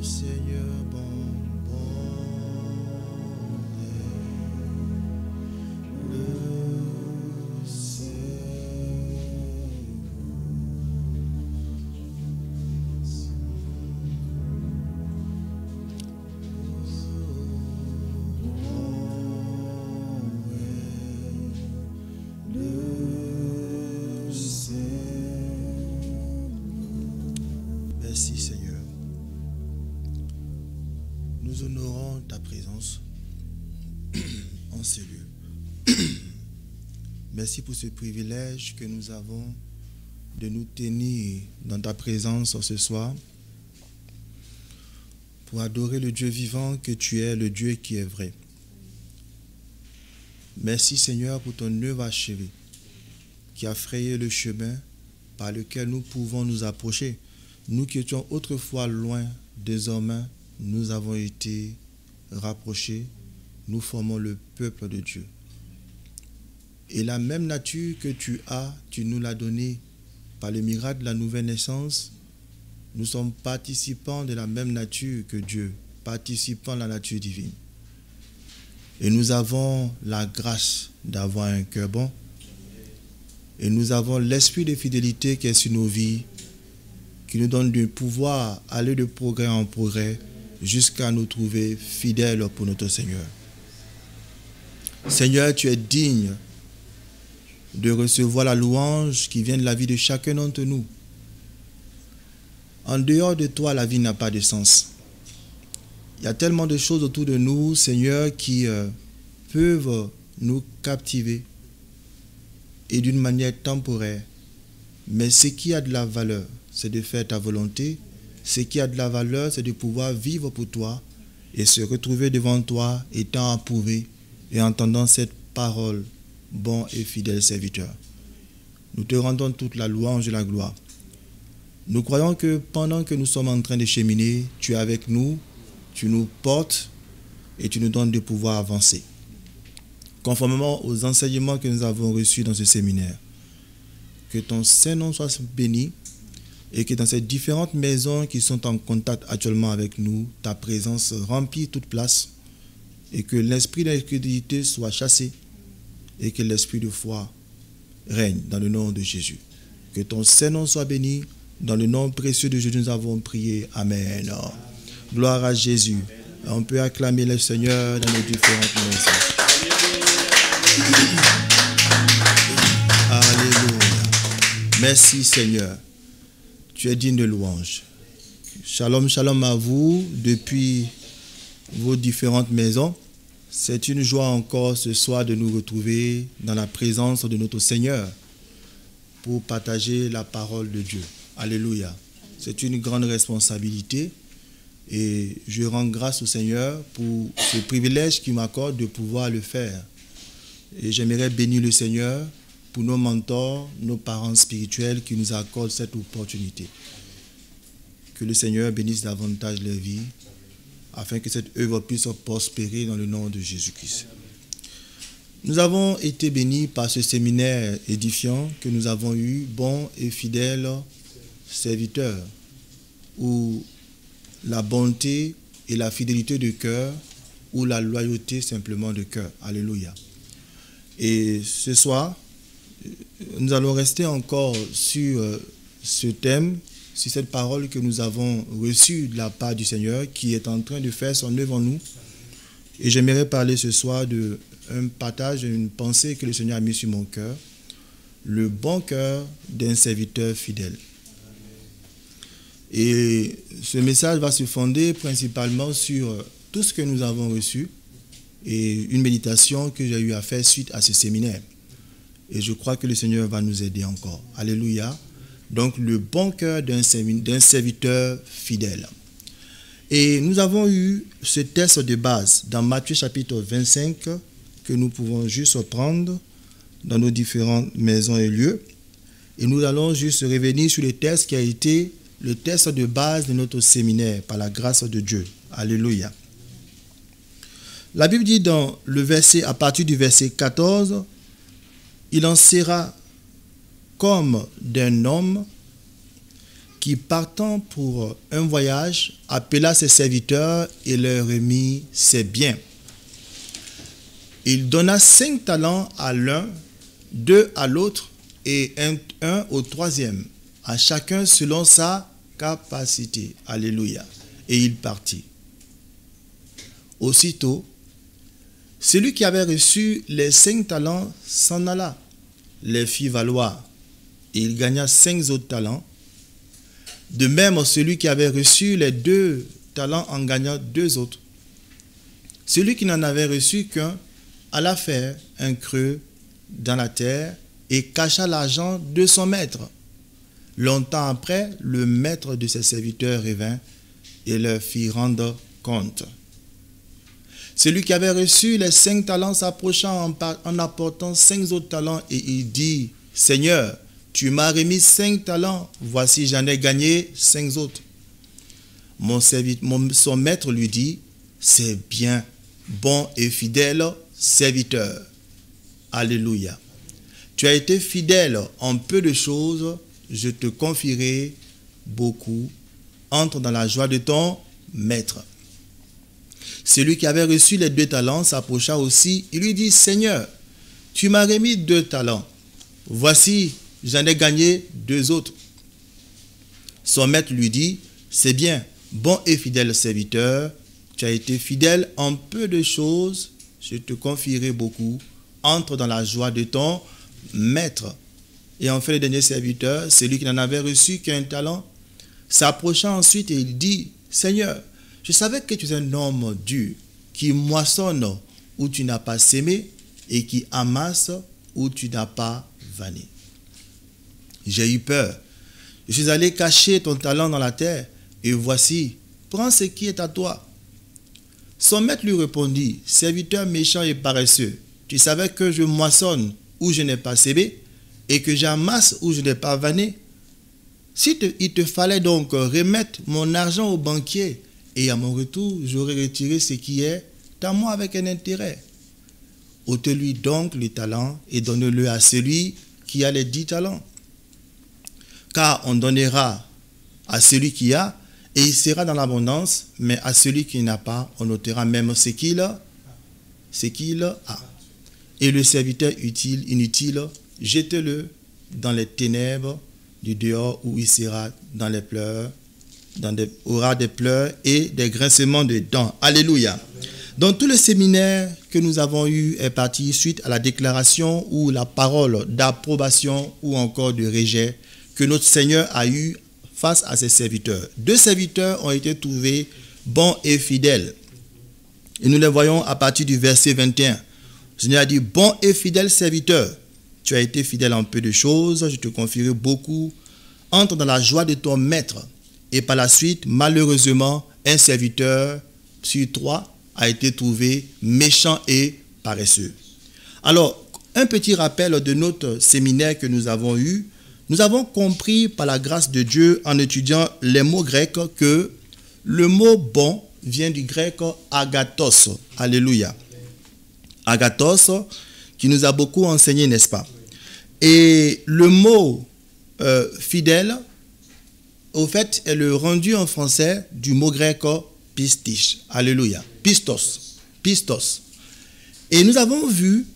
Seigneur, bon, le Merci Seigneur. Nous honorons ta présence en ce lieu. Merci pour ce privilège que nous avons de nous tenir dans ta présence ce soir pour adorer le Dieu vivant que tu es, le Dieu qui est vrai. Merci Seigneur pour ton œuvre achevée qui a frayé le chemin par lequel nous pouvons nous approcher. Nous qui étions autrefois loin, désormais, nous avons été rapprochés. Nous formons le peuple de Dieu. Et la même nature que tu as, tu nous l'as donnée par le miracle de la nouvelle naissance. Nous sommes participants de la même nature que Dieu, participants de la nature divine. Et nous avons la grâce d'avoir un cœur bon. Et nous avons l'esprit de fidélité qui est sur nos vies, qui nous donne du pouvoir aller de progrès en progrès jusqu'à nous trouver fidèles pour notre Seigneur. Seigneur, tu es digne de recevoir la louange qui vient de la vie de chacun d'entre nous. En dehors de toi, la vie n'a pas de sens. Il y a tellement de choses autour de nous, Seigneur, qui peuvent nous captiver et d'une manière temporaire. Mais ce qui a de la valeur, c'est de faire ta volonté. Ce qui a de la valeur, c'est de pouvoir vivre pour toi et se retrouver devant toi, étant approuvé et entendant cette parole, bon et fidèle serviteur. Nous te rendons toute la louange et la gloire. Nous croyons que pendant que nous sommes en train de cheminer, tu es avec nous, tu nous portes et tu nous donnes de pouvoir avancer. Conformément aux enseignements que nous avons reçus dans ce séminaire, que ton Saint-Nom soit béni et que dans ces différentes maisons qui sont en contact actuellement avec nous, ta présence remplit toute place et que l'esprit d'incrédulité soit chassé et que l'esprit de foi règne dans le nom de Jésus. Que ton Saint-Nom soit béni. Dans le nom précieux de Jésus, nous avons prié. Amen. Gloire à Jésus. On peut acclamer le Seigneur dans nos différentes maisons. Alléluia. Merci Seigneur. Tu es digne de louange. Shalom, shalom à vous depuis vos différentes maisons. C'est une joie encore ce soir de nous retrouver dans la présence de notre Seigneur pour partager la parole de Dieu. Alléluia. C'est une grande responsabilité et je rends grâce au Seigneur pour ce privilège qu'il m'accorde de pouvoir le faire. Et j'aimerais bénir le Seigneur pour nos mentors, nos parents spirituels qui nous accordent cette opportunité. Que le Seigneur bénisse davantage leur vie afin que cette œuvre puisse prospérer dans le nom de Jésus-Christ. Nous avons été bénis par ce séminaire édifiant que nous avons eu, bon et fidèle serviteur, ou la bonté et la fidélité de cœur, ou la loyauté simplement de cœur. Alléluia. Et ce soir, nous allons rester encore sur ce thème, sur cette parole que nous avons reçue de la part du Seigneur, qui est en train de faire son œuvre en nous. Et j'aimerais parler ce soir d'un partage, une pensée que le Seigneur a mis sur mon cœur, le bon cœur d'un serviteur fidèle. Et ce message va se fonder principalement sur tout ce que nous avons reçu et une méditation que j'ai eu à faire suite à ce séminaire. Et je crois que le Seigneur va nous aider encore. Alléluia. Donc, le bon cœur d'un serviteur fidèle. Et nous avons eu ce texte de base dans Matthieu chapitre 25 que nous pouvons juste prendre dans nos différentes maisons et lieux. Et nous allons juste revenir sur le texte qui a été le texte de base de notre séminaire par la grâce de Dieu. Alléluia. La Bible dit dans le verset, à partir du verset 14, il en sera comme d'un homme qui, partant pour un voyage, appela ses serviteurs et leur remit ses biens. Il donna 5 talents à l'un, 2 à l'autre et un au troisième, à chacun selon sa capacité. Alléluia. Et il partit. Aussitôt, celui qui avait reçu les 5 talents s'en alla, les fit valoir, et il gagna 5 autres talents. De même, celui qui avait reçu les 2 talents en gagna 2 autres. Celui qui n'en avait reçu qu'un alla faire un creux dans la terre et cacha l'argent de son maître. Longtemps après, le maître de ses serviteurs revint et leur fit rendre compte. Celui qui avait reçu les 5 talents s'approcha en apportant 5 autres talents et il dit, « Seigneur, tu m'as remis 5 talents, voici j'en ai gagné 5 autres. » Son maître lui dit, « C'est bien, bon et fidèle serviteur. » Alléluia. Tu as été fidèle en peu de choses, je te confierai beaucoup. Entre dans la joie de ton maître. Celui qui avait reçu les 2 talents s'approcha aussi. Il lui dit, « Seigneur, tu m'as remis 2 talents. Voici, j'en ai gagné 2 autres. » Son maître lui dit, « C'est bien, bon et fidèle serviteur. Tu as été fidèle en peu de choses. Je te confierai beaucoup. Entre dans la joie de ton maître. » Et enfin, le dernier serviteur, celui qui n'en avait reçu qu'un talent, s'approcha ensuite et il dit, « Seigneur, je savais que tu es un homme dur, qui moissonne où tu n'as pas sémé et qui amasse où tu n'as pas vanné. J'ai eu peur. Je suis allé cacher ton talent dans la terre et voici, prends ce qui est à toi. » Son maître lui répondit, « Serviteur méchant et paresseux, tu savais que je moissonne où je n'ai pas sémé et que j'amasse où je n'ai pas vanné. Il te fallait donc remettre mon argent au banquier et à mon retour, j'aurais retiré ce qui est à moi avec un intérêt. Ôte-lui donc les talents et donne-le à celui qui a les 10 talents. Car on donnera à celui qui a et il sera dans l'abondance, mais à celui qui n'a pas, on ôtera même ce qu'il a. Et le serviteur inutile, jetez-le dans les ténèbres du dehors où il sera dans les pleurs, aura des pleurs et des grincements de dents. Alléluia. Donc tout le séminaire que nous avons eu est parti suite à la déclaration ou la parole d'approbation ou encore de rejet que notre Seigneur a eu face à ses serviteurs. 2 serviteurs ont été trouvés bons et fidèles. Et nous les voyons à partir du verset 21. Le Seigneur a dit, « Bon et fidèle serviteur, tu as été fidèle en peu de choses, je te confierai beaucoup. Entre dans la joie de ton maître. » Et par la suite, malheureusement, un serviteur sur 3 a été trouvé méchant et paresseux. Alors, un petit rappel de notre séminaire que nous avons eu. Nous avons compris par la grâce de Dieu en étudiant les mots grecs que le mot bon vient du grec agathos. Alléluia. Agathos qui nous a beaucoup enseigné, n'est-ce pas? Et le mot fidèle, au fait, est le rendu en français du mot grec pistis. Alléluia. Pistos. Pistos. Et nous avons vu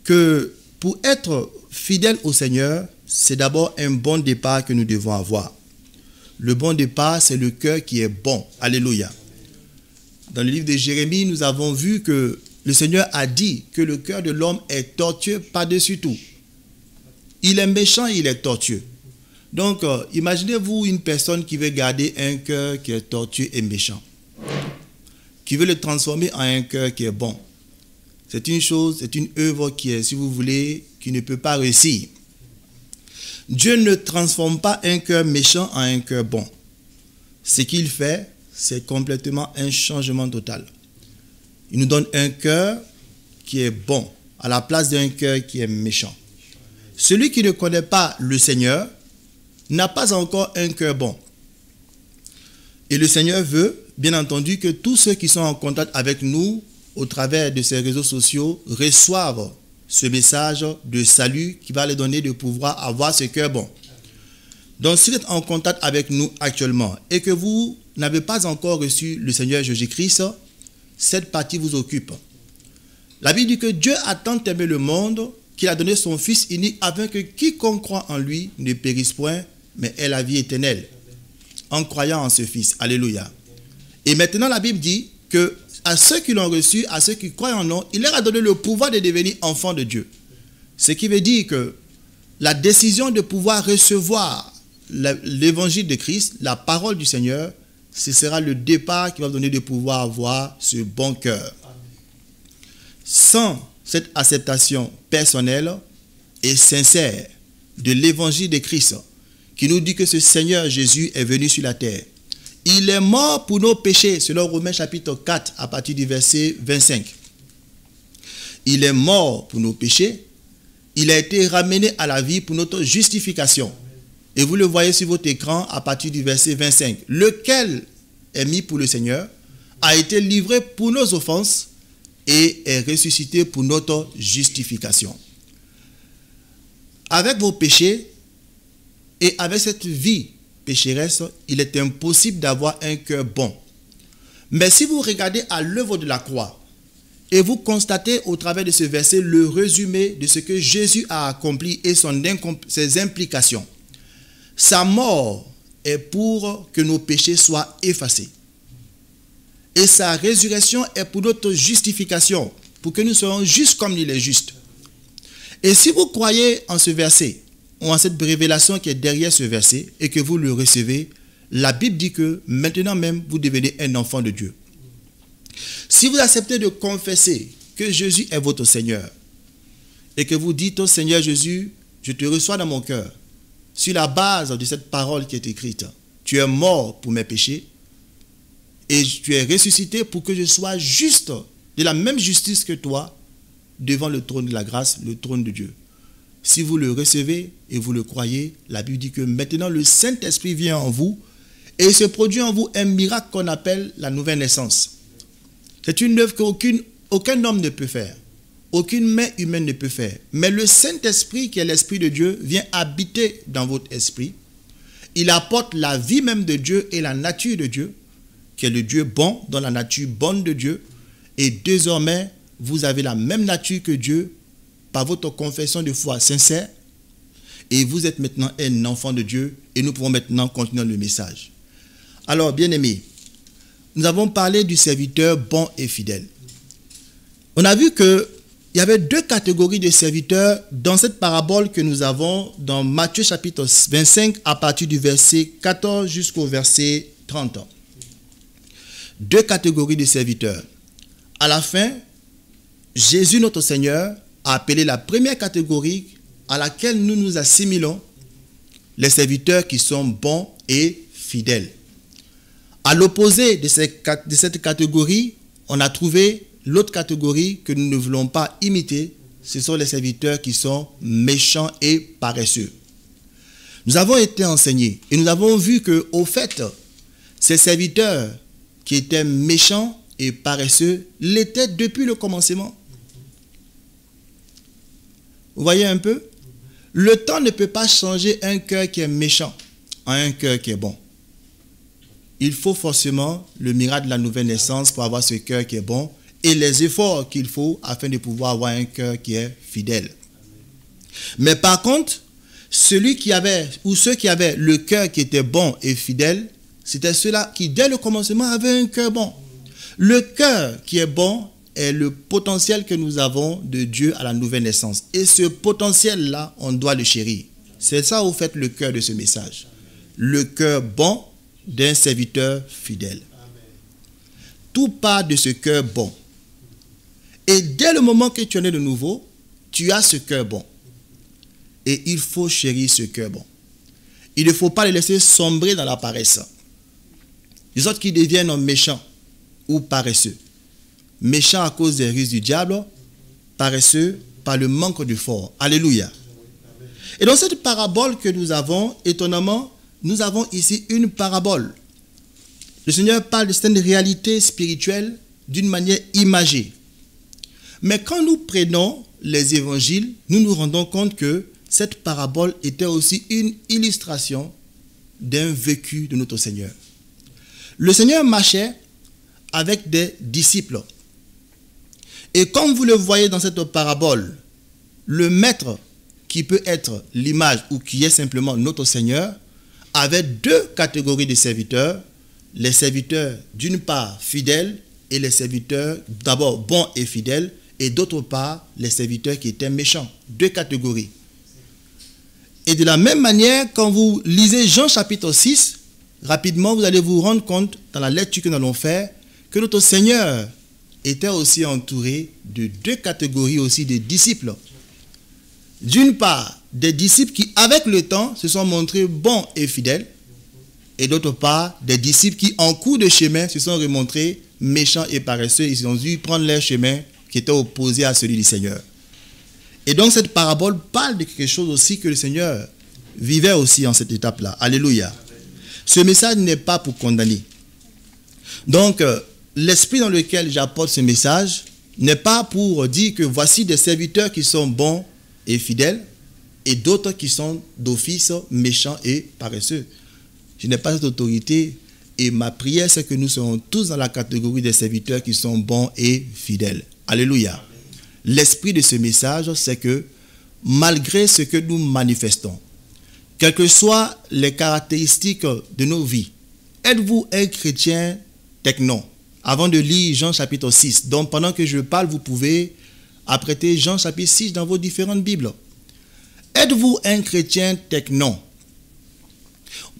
que pour être fidèle au Seigneur, c'est d'abord un bon départ que nous devons avoir. Le bon départ, c'est le cœur qui est bon. Alléluia. Dans le livre de Jérémie, nous avons vu que le Seigneur a dit que le cœur de l'homme est tortueux par-dessus tout. Il est méchant et il est tortueux. Donc, imaginez-vous une personne qui veut garder un cœur qui est tortueux et méchant, qui veut le transformer en un cœur qui est bon. C'est une chose, c'est une œuvre qui est, si vous voulez, qui ne peut pas réussir. Dieu ne transforme pas un cœur méchant en un cœur bon. Ce qu'il fait, c'est complètement un changement total. Il nous donne un cœur qui est bon, à la place d'un cœur qui est méchant. Celui qui ne connaît pas le Seigneur n'a pas encore un cœur bon. Et le Seigneur veut, bien entendu, que tous ceux qui sont en contact avec nous, au travers de ces réseaux sociaux, reçoivent ce message de salut qui va leur donner de pouvoir avoir ce cœur bon. Donc, si vous êtes en contact avec nous actuellement et que vous n'avez pas encore reçu le Seigneur Jésus-Christ, cette partie vous occupe. La Bible dit que Dieu a tant aimé le monde qu'il a donné son Fils unique afin que quiconque croit en lui ne périsse point, mais ait la vie éternelle. En croyant en ce Fils. Alléluia. Et maintenant, la Bible dit que à ceux qui l'ont reçu, à ceux qui croient en nous, il leur a donné le pouvoir de devenir enfants de Dieu. Ce qui veut dire que la décision de pouvoir recevoir l'évangile de Christ, la parole du Seigneur, ce sera le départ qui va donner de pouvoir avoir ce bon cœur. Sans cette acceptation personnelle et sincère de l'évangile de Christ, qui nous dit que ce Seigneur Jésus est venu sur la terre. Il est mort pour nos péchés, selon Romains chapitre 4, à partir du verset 25. Il est mort pour nos péchés. Il a été ramené à la vie pour notre justification. Et vous le voyez sur votre écran à partir du verset 25. Lequel est mis pour le Seigneur, a été livré pour nos offenses et est ressuscité pour notre justification. Avec vos péchés et avec cette vie pécheresse, il est impossible d'avoir un cœur bon. Mais si vous regardez à l'œuvre de la croix et vous constatez au travers de ce verset le résumé de ce que Jésus a accompli et ses implications, sa mort est pour que nos péchés soient effacés. Et sa résurrection est pour notre justification, pour que nous soyons justes comme il est juste. Et si vous croyez en ce verset, ou en cette révélation qui est derrière ce verset, et que vous le recevez, la Bible dit que maintenant même, vous devenez un enfant de Dieu. Si vous acceptez de confesser que Jésus est votre Seigneur, et que vous dites au Seigneur Jésus, je te reçois dans mon cœur, sur la base de cette parole qui est écrite, tu es mort pour mes péchés, et tu es ressuscité pour que je sois juste, de la même justice que toi, devant le trône de la grâce, le trône de Dieu. Si vous le recevez et vous le croyez, la Bible dit que maintenant le Saint-Esprit vient en vous et il se produit en vous un miracle qu'on appelle la nouvelle naissance. C'est une œuvre qu'aucun homme ne peut faire, aucune main humaine ne peut faire. Mais le Saint-Esprit, qui est l'Esprit de Dieu, vient habiter dans votre esprit. Il apporte la vie même de Dieu et la nature de Dieu, qui est le Dieu bon, dans la nature bonne de Dieu. Et désormais, vous avez la même nature que Dieu par votre confession de foi sincère. Et vous êtes maintenant un enfant de Dieu et nous pouvons maintenant continuer le message. Alors, bien-aimés, nous avons parlé du serviteur bon et fidèle. On a vu qu'il y avait deux catégories de serviteurs dans cette parabole que nous avons dans Matthieu chapitre 25 à partir du verset 14 jusqu'au verset 30. Deux catégories de serviteurs. À la fin, Jésus notre Seigneur a appelé la première catégorie à laquelle nous nous assimilons, les serviteurs qui sont bons et fidèles. À l'opposé de cette catégorie, on a trouvé l'autre catégorie que nous ne voulons pas imiter, ce sont les serviteurs qui sont méchants et paresseux. Nous avons été enseignés et nous avons vu que, au fait, ces serviteurs qui étaient méchants et paresseux l'étaient depuis le commencement. Vous voyez un peu? Le temps ne peut pas changer un cœur qui est méchant en un cœur qui est bon. Il faut forcément le miracle de la nouvelle naissance pour avoir ce cœur qui est bon et les efforts qu'il faut afin de pouvoir avoir un cœur qui est fidèle. Mais par contre, celui qui avait, ou ceux qui avaient le cœur qui était bon et fidèle, c'était ceux-là qui, dès le commencement, avaient un cœur bon. Le cœur qui est bon est le potentiel que nous avons de Dieu à la nouvelle naissance. Et ce potentiel-là, on doit le chérir. C'est ça, au fait, le cœur de ce message. Le cœur bon d'un serviteur fidèle. Tout part de ce cœur bon. Et dès le moment que tu en es de nouveau, tu as ce cœur bon. Et il faut chérir ce cœur bon. Il ne faut pas le laisser sombrer dans la paresse. Les autres qui deviennent méchants ou paresseux. Méchants à cause des ruses du diable, paresseux par le manque de force. Alléluia. Et dans cette parabole que nous avons, étonnamment, nous avons ici une parabole. Le Seigneur parle de certaines réalités spirituelles d'une manière imagée. Mais quand nous prenons les évangiles, nous nous rendons compte que cette parabole était aussi une illustration d'un vécu de notre Seigneur. Le Seigneur marchait avec des disciples. Et comme vous le voyez dans cette parabole, le maître, qui peut être l'image ou qui est simplement notre Seigneur, avait deux catégories de serviteurs. Les serviteurs, d'une part, fidèles, et les serviteurs, d'abord, bons et fidèles, et d'autre part, les serviteurs qui étaient méchants. Deux catégories. Et de la même manière, quand vous lisez Jean chapitre 6, rapidement, vous allez vous rendre compte, dans la lecture que nous allons faire, que notre Seigneur était aussi entouré de deux catégories aussi de disciples. D'une part, des disciples qui, avec le temps, se sont montrés bons et fidèles, et d'autre part, des disciples qui, en cours de chemin, se sont remontrés méchants et paresseux. Ils ont dû prendre leur chemin qui était opposé à celui du Seigneur. Et donc, cette parabole parle de quelque chose aussi que le Seigneur vivait aussi en cette étape-là. Alléluia. Ce message n'est pas pour condamner. Donc, l'esprit dans lequel j'apporte ce message n'est pas pour dire que voici des serviteurs qui sont bons et fidèles et d'autres qui sont d'office méchants et paresseux. Je n'ai pas cette autorité et ma prière c'est que nous serons tous dans la catégorie des serviteurs qui sont bons et fidèles. Alléluia. L'esprit de ce message c'est que malgré ce que nous manifestons, quelles que soient les caractéristiques de nos vies, êtes-vous un chrétien techno? Avant de lire Jean chapitre 6, donc pendant que je parle, vous pouvez apprêter Jean chapitre 6 dans vos différentes Bibles. Êtes-vous un chrétien techno?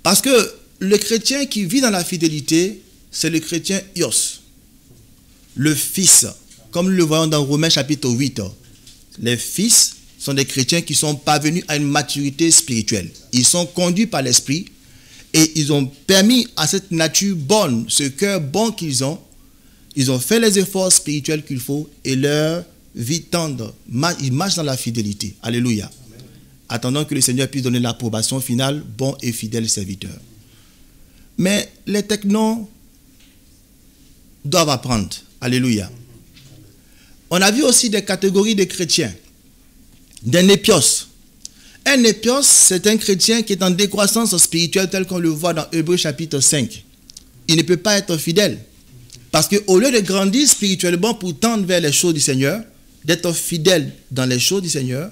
Parce que le chrétien qui vit dans la fidélité, c'est le chrétien Ios, le fils, comme nous le voyons dans Romains chapitre 8. Les fils sont des chrétiens qui sont parvenus à une maturité spirituelle. Ils sont conduits par l'esprit et ils ont permis à cette nature bonne, ce cœur bon qu'ils ont fait les efforts spirituels qu'il faut et leur vie tendre. Ils marchent dans la fidélité. Alléluia. Amen. Attendant que le Seigneur puisse donner l'approbation finale, bon et fidèle serviteur. Mais les technos doivent apprendre. Alléluia. On a vu aussi des catégories de chrétiens. Des népios. Un népios, c'est un chrétien qui est en décroissance spirituelle tel qu'on le voit dans Hébreux chapitre 5. Il ne peut pas être fidèle. Parce qu'au lieu de grandir spirituellement pour tendre vers les choses du Seigneur, d'être fidèle dans les choses du Seigneur,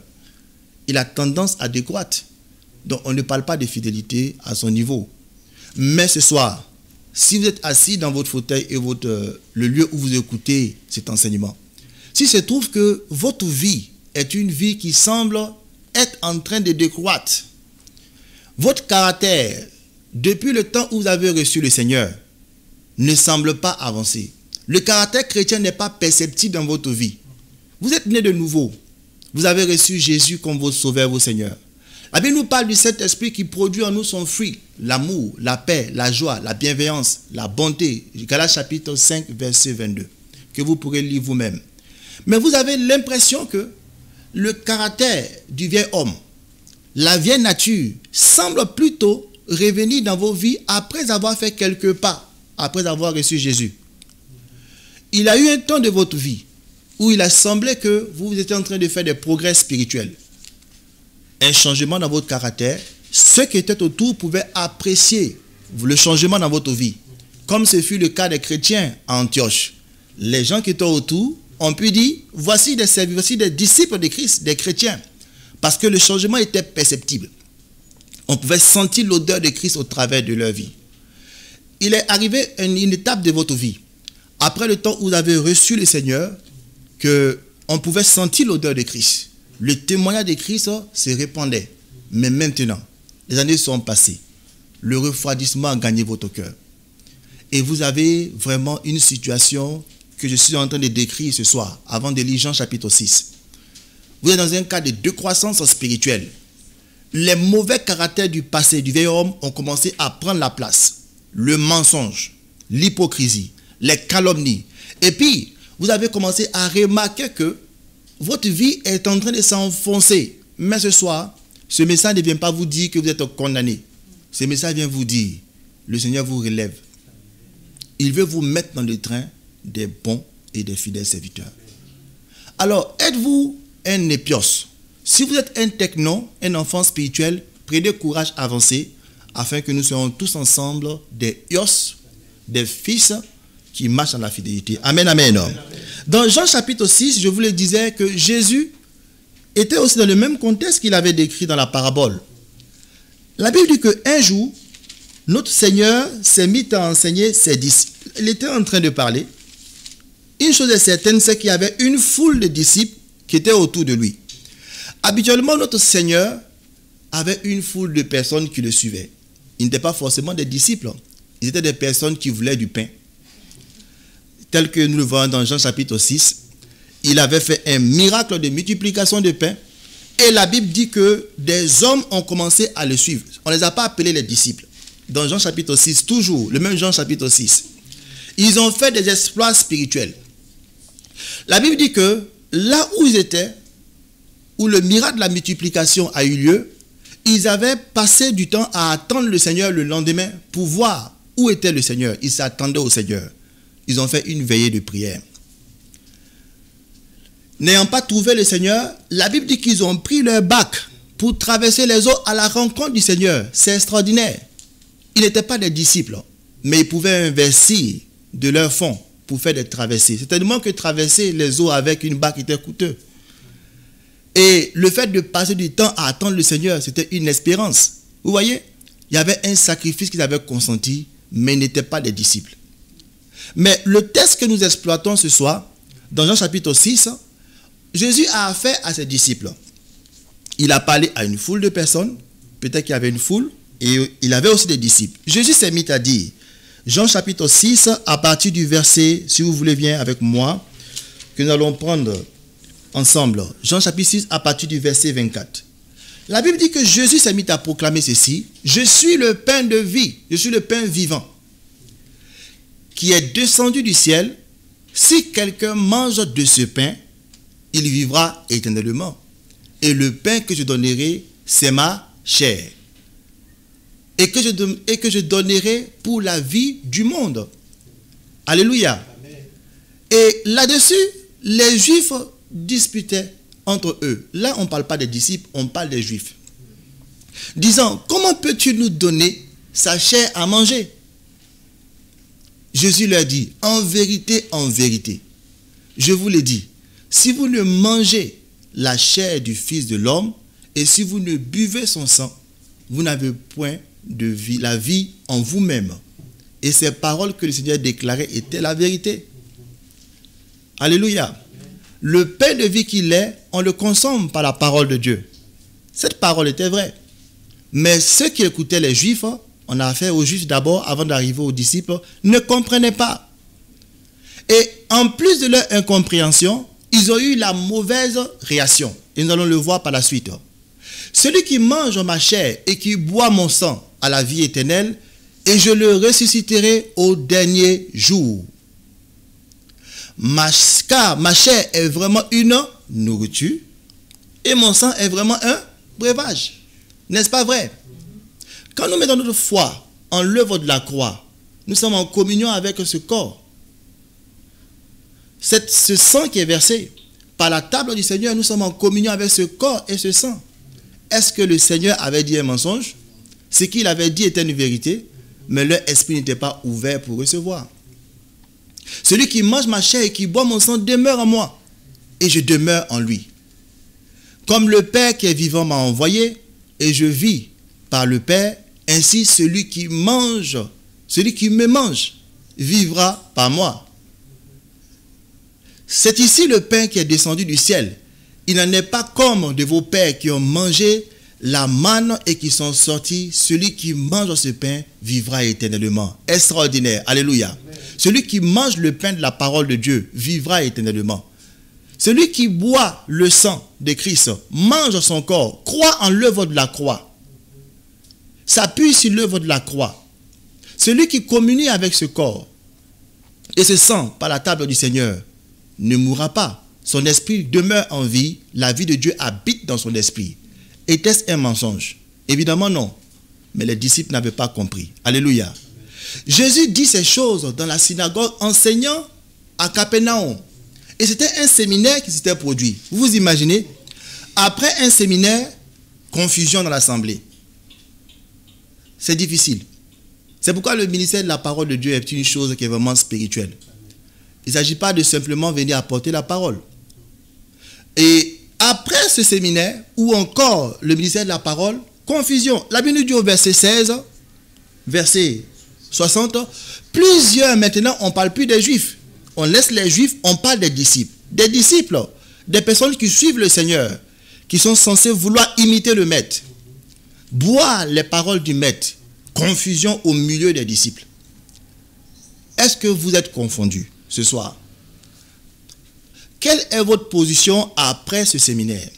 il a tendance à décroître. Donc on ne parle pas de fidélité à son niveau. Mais ce soir, si vous êtes assis dans votre fauteuil et le lieu où vous écoutez cet enseignement, s'il se trouve que votre vie est une vie qui semble être en train de décroître, votre caractère, depuis le temps où vous avez reçu le Seigneur, ne semble pas avancer. Le caractère chrétien n'est pas perceptible dans votre vie. Vous êtes né de nouveau. Vous avez reçu Jésus comme votre sauveur, votre Seigneur. La Bible nous parle du Saint-Esprit qui produit en nous son fruit, l'amour, la paix, la joie, la bienveillance, la bonté. Galates chapitre 5, verset 22, que vous pourrez lire vous-même. Mais vous avez l'impression que le caractère du vieil homme, la vieille nature, semble plutôt revenir dans vos vies après avoir fait quelques pas, après avoir reçu Jésus. Il a eu un temps de votre vie où il a semblé que vous étiez en train de faire des progrès spirituels. Un changement dans votre caractère. Ceux qui étaient autour pouvaient apprécier le changement dans votre vie. Comme ce fut le cas des chrétiens à Antioche. Les gens qui étaient autour ont pu dire, voici des disciples de Christ, des chrétiens. Parce que le changement était perceptible. On pouvait sentir l'odeur de Christ au travers de leur vie. Il est arrivé une étape de votre vie, après le temps où vous avez reçu le Seigneur, qu'on pouvait sentir l'odeur de Christ. Le témoignage de Christ se répandait. Mais maintenant, les années sont passées. Le refroidissement a gagné votre cœur. Et vous avez vraiment une situation que je suis en train de décrire ce soir, avant de lire Jean chapitre 6. Vous êtes dans un cas de décroissance spirituelle. Les mauvais caractères du passé, du vieil homme, ont commencé à prendre la place. Le mensonge, l'hypocrisie, les calomnies. Et puis, vous avez commencé à remarquer que votre vie est en train de s'enfoncer. Mais ce soir, ce message ne vient pas vous dire que vous êtes condamné. Ce message vient vous dire, le Seigneur vous relève. Il veut vous mettre dans le train des bons et des fidèles serviteurs. Alors, êtes-vous un népios? Si vous êtes un techno, un enfant spirituel, prenez courage, avancez. afin que nous soyons tous ensemble des yos, des fils qui marchent dans la fidélité. Amen, amen. Dans Jean chapitre 6, je vous le disais que Jésus était aussi dans le même contexte qu'il avait décrit dans la parabole. La Bible dit qu'un jour, notre Seigneur s'est mis à enseigner ses disciples. Il était en train de parler. Une chose est certaine, c'est qu'il y avait une foule de disciples qui étaient autour de lui. Habituellement, notre Seigneur avait une foule de personnes qui le suivaient. Ils n'étaient pas forcément des disciples. Ils étaient des personnes qui voulaient du pain. Tel que nous le voyons dans Jean chapitre 6, il avait fait un miracle de multiplication de pain. Et la Bible dit que des hommes ont commencé à le suivre. On ne les a pas appelés les disciples. Dans Jean chapitre 6, toujours, le même Jean chapitre 6. Ils ont fait des exploits spirituels. La Bible dit que là où ils étaient, où le miracle de la multiplication a eu lieu, ils avaient passé du temps à attendre le Seigneur le lendemain pour voir où était le Seigneur. Ils s'attendaient au Seigneur. Ils ont fait une veillée de prière. N'ayant pas trouvé le Seigneur, la Bible dit qu'ils ont pris leur bac pour traverser les eaux à la rencontre du Seigneur. C'est extraordinaire. Ils n'étaient pas des disciples, mais ils pouvaient investir de leur fonds pour faire des traversées. C'est tellement que traverser les eaux avec une barque était coûteux. Et le fait de passer du temps à attendre le Seigneur, c'était une espérance. Vous voyez, il y avait un sacrifice qu'ils avaient consenti, mais ils n'étaient pas des disciples. Mais le texte que nous exploitons ce soir, dans Jean chapitre 6, Jésus a affaire à ses disciples. Il a parlé à une foule de personnes, peut-être qu'il y avait une foule, et il avait aussi des disciples. Jésus s'est mis à dire, Jean chapitre 6, à partir du verset, si vous voulez bien avec moi, que nous allons prendre ensemble. Jean chapitre 6, à partir du verset 24. La Bible dit que Jésus s'est mis à proclamer ceci, « Je suis le pain de vie, je suis le pain vivant, qui est descendu du ciel. Si quelqu'un mange de ce pain, il vivra éternellement. Et le pain que je donnerai, c'est ma chair. Et que je donnerai pour la vie du monde. » Alléluia. Amen. Et là-dessus, les Juifs disputaient entre eux. Là, on ne parle pas des disciples, on parle des Juifs. Disant, comment peux-tu nous donner sa chair à manger? Jésus leur dit, en vérité, je vous le dis, si vous ne mangez la chair du Fils de l'homme et si vous ne buvez son sang, vous n'avez point de vie, la vie en vous-même. Et ces paroles que le Seigneur déclarait étaient la vérité. Alléluia. Le pain de vie qu'il est, on le consomme par la parole de Dieu. Cette parole était vraie. Mais ceux qui écoutaient les Juifs, on a affaire aux Juifs d'abord avant d'arriver aux disciples, ne comprenaient pas. Et en plus de leur incompréhension, ils ont eu la mauvaise réaction. Et nous allons le voir par la suite. Celui qui mange ma chair et qui boit mon sang a la vie éternelle, et je le ressusciterai au dernier jour. Car ma chair est vraiment une nourriture et mon sang est vraiment un breuvage. N'est-ce pas vrai? Quand nous mettons notre foi en l'œuvre de la croix, nous sommes en communion avec ce corps. Ce sang qui est versé par la table du Seigneur, nous sommes en communion avec ce corps et ce sang. Est-ce que le Seigneur avait dit un mensonge? Ce qu'il avait dit était une vérité, mais leur esprit n'était pas ouvert pour recevoir. Celui qui mange ma chair et qui boit mon sang demeure en moi, et je demeure en lui. Comme le Père qui est vivant m'a envoyé, et je vis par le Père, ainsi celui qui me mange, vivra par moi. C'est ici le pain qui est descendu du ciel. Il n'en est pas comme de vos pères qui ont mangé la manne et qui sont sortis. Celui qui mange ce pain vivra éternellement. Extraordinaire. Alléluia. Amen. Celui qui mange le pain de la parole de Dieu vivra éternellement. Celui qui boit le sang de Christ, mange son corps, croit en l'œuvre de la croix, s'appuie sur l'œuvre de la croix. Celui qui communie avec ce corps et ce sang par la table du Seigneur ne mourra pas. Son esprit demeure en vie, la vie de Dieu habite dans son esprit. Était-ce un mensonge? Évidemment non. Mais les disciples n'avaient pas compris. Alléluia. Jésus dit ces choses dans la synagogue enseignant à Capernaum. Et c'était un séminaire qui s'était produit. Vous vous imaginez? Après un séminaire, confusion dans l'assemblée. c'est difficile. C'est pourquoi le ministère de la parole de Dieu est une chose qui est vraiment spirituelle. Il ne s'agit pas de simplement venir apporter la parole. Et après ce séminaire, ou encore le ministère de la parole, confusion. La Bible nous dit au verset 16, verset 60, plusieurs maintenant, on ne parle plus des Juifs. On laisse les Juifs, on parle des disciples. Des disciples, des personnes qui suivent le Seigneur, qui sont censées vouloir imiter le Maître. Boire les paroles du Maître. Confusion au milieu des disciples. Est-ce que vous êtes confondus ce soir? Quelle est votre position après ce séminaire?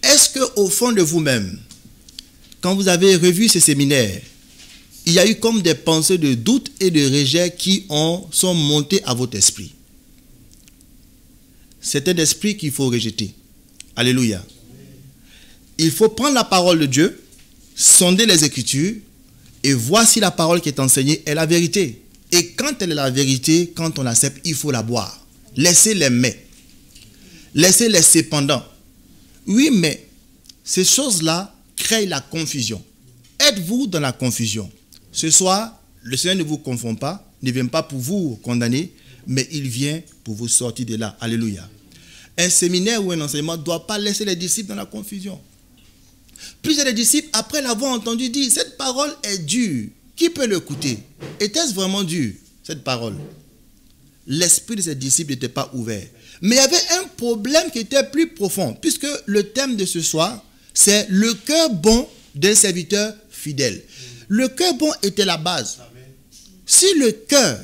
Est-ce qu'au fond de vous-même, quand vous avez revu ce séminaire, il y a eu comme des pensées de doute et de rejet qui sont montées à votre esprit? C'est un esprit qu'il faut rejeter. Alléluia. Il faut prendre la parole de Dieu, sonder les Écritures et voir si la parole qui est enseignée est la vérité. Et quand elle est la vérité, quand on l'accepte, il faut la boire. Laissez les mais. Laissez les cependant. Oui, mais ces choses-là créent la confusion. Êtes-vous dans la confusion? Ce soir, le Seigneur ne vous confond pas, ne vient pas pour vous condamner, mais il vient pour vous sortir de là. Alléluia. Un séminaire ou un enseignement ne doit pas laisser les disciples dans la confusion. Plusieurs des disciples, après l'avoir entendu dire, cette parole est dure. Qui peut l'écouter? Était-ce vraiment dur, cette parole? L'esprit de ces disciples n'était pas ouvert. Mais il y avait un problème qui était plus profond, puisque le thème de ce soir, c'est le cœur bon d'un serviteur fidèle. Le cœur bon était la base. Si le cœur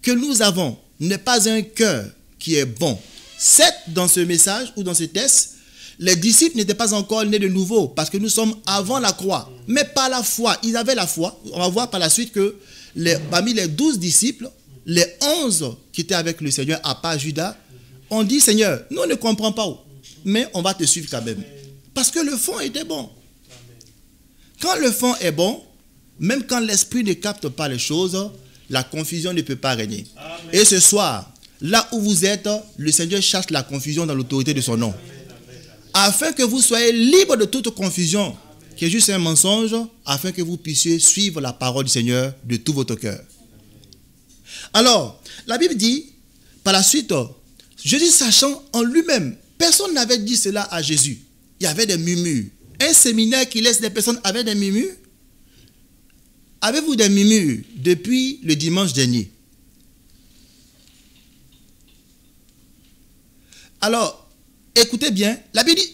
que nous avons n'est pas un cœur qui est bon, certes, dans ce message ou dans ce texte, les disciples n'étaient pas encore nés de nouveau, parce que nous sommes avant la croix. Mais par la foi, ils avaient la foi. On va voir par la suite que parmi les 12 disciples, les 11 qui étaient avec le Seigneur, à part Judas, ont dit, Seigneur, nous on ne comprenons pas où, mais on va te suivre quand même. Parce que le fond était bon. Quand le fond est bon, même quand l'esprit ne capte pas les choses, la confusion ne peut pas régner. Amen. Et ce soir, là où vous êtes, le Seigneur cherche la confusion dans l'autorité de son nom. Afin que vous soyez libres de toute confusion, qui est juste un mensonge, afin que vous puissiez suivre la parole du Seigneur de tout votre cœur. Alors, la Bible dit, par la suite, Jésus sachant en lui-même, personne n'avait dit cela à Jésus. Il y avait des murmures. Un séminaire qui laisse des personnes avec des murmures. Avez-vous des murmures depuis le dimanche dernier? Alors, écoutez bien, la Bible dit,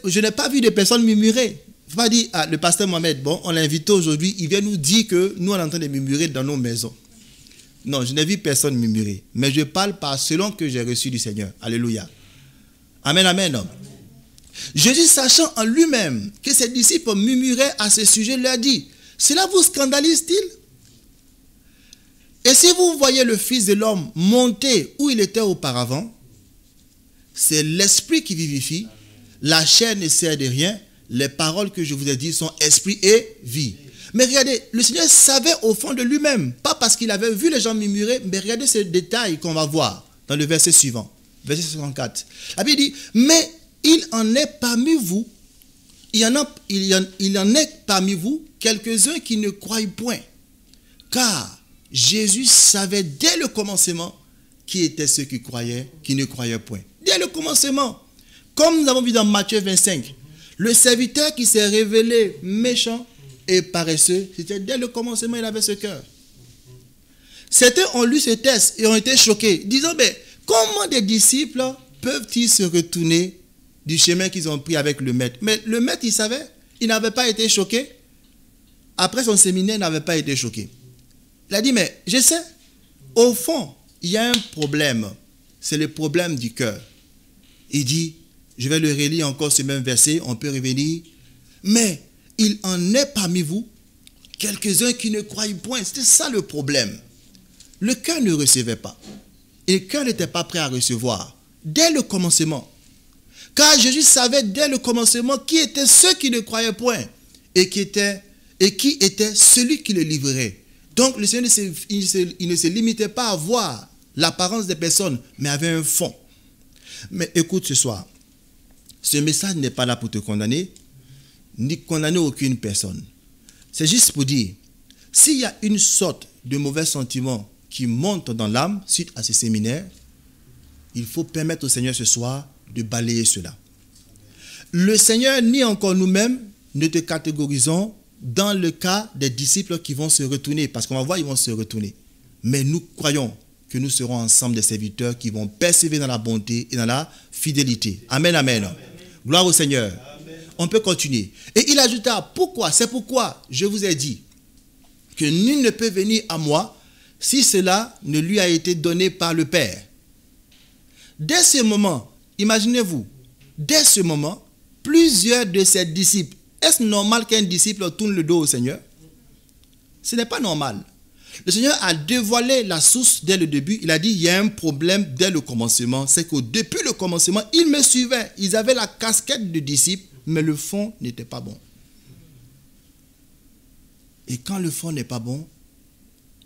je n'ai pas vu de personnes murmurer. Il ne faut pas dire, ah, le pasteur Mohamed, bon, on l'a invité aujourd'hui, il vient nous dire que nous, on est en train de murmurer dans nos maisons. Non, je n'ai vu personne murmurer. Mais je parle par selon que j'ai reçu du Seigneur. Alléluia. Amen, amen. Jésus, sachant en lui-même que ses disciples murmuraient à ce sujet, leur dit, cela vous scandalise-t-il? Et si vous voyez le Fils de l'homme monter où il était auparavant, c'est l'esprit qui vivifie, la chair ne sert de rien, les paroles que je vous ai dites sont esprit et vie. Mais regardez, le Seigneur savait au fond de lui-même, pas parce qu'il avait vu les gens murmurer, mais regardez ce détail qu'on va voir dans le verset suivant, verset 64. La Bible dit, mais il en est parmi vous, il en est parmi vous quelques-uns qui ne croient point, car Jésus savait dès le commencement qui étaient ceux qui croyaient, qui ne croyaient point. Dès le commencement, comme nous avons vu dans Matthieu 25, le serviteur qui s'est révélé méchant et paresseux, c'était dès le commencement, il avait ce cœur. Certains ont lu ce texte et ont été choqués, disant, mais comment des disciples peuvent-ils se retourner du chemin qu'ils ont pris avec le maître? Mais le maître, il savait, il n'avait pas été choqué. Après son séminaire, il n'avait pas été choqué. Il a dit, mais je sais, au fond, il y a un problème. C'est le problème du cœur. Il dit, je vais le relire encore ce même verset, on peut revenir. Mais il en est parmi vous quelques-uns qui ne croient point. C'était ça le problème. Le cœur ne recevait pas. Et le cœur n'était pas prêt à recevoir. Dès le commencement. Car Jésus savait dès le commencement qui étaient ceux qui ne croyaient point. Et qui était celui qui le livrerait. Donc le Seigneur il ne se limitait pas à voir l'apparence des personnes, mais avait un fond. Mais écoute ce soir, ce message n'est pas là pour te condamner, ni condamner aucune personne. C'est juste pour dire, s'il y a une sorte de mauvais sentiment qui monte dans l'âme suite à ces séminaires, il faut permettre au Seigneur ce soir de balayer cela. Le Seigneur ni encore nous-mêmes ne te catégorisons dans le cas des disciples qui vont se retourner, parce qu'on va voir, ils vont se retourner. Mais nous croyons que nous serons ensemble des serviteurs qui vont persévérer dans la bonté et dans la fidélité. Amen, amen. Amen. Gloire au Seigneur. Amen. On peut continuer. Et il ajouta, pourquoi? C'est pourquoi je vous ai dit que nul ne peut venir à moi si cela ne lui a été donné par le Père. Dès ce moment, imaginez-vous, dès ce moment, plusieurs de ses disciples, est-ce normal qu'un disciple tourne le dos au Seigneur? Ce n'est pas normal. Le Seigneur a dévoilé la source dès le début. Il a dit, il y a un problème dès le commencement. C'est que depuis le commencement, ils me suivaient. Ils avaient la casquette de disciples, mais le fond n'était pas bon. Et quand le fond n'est pas bon,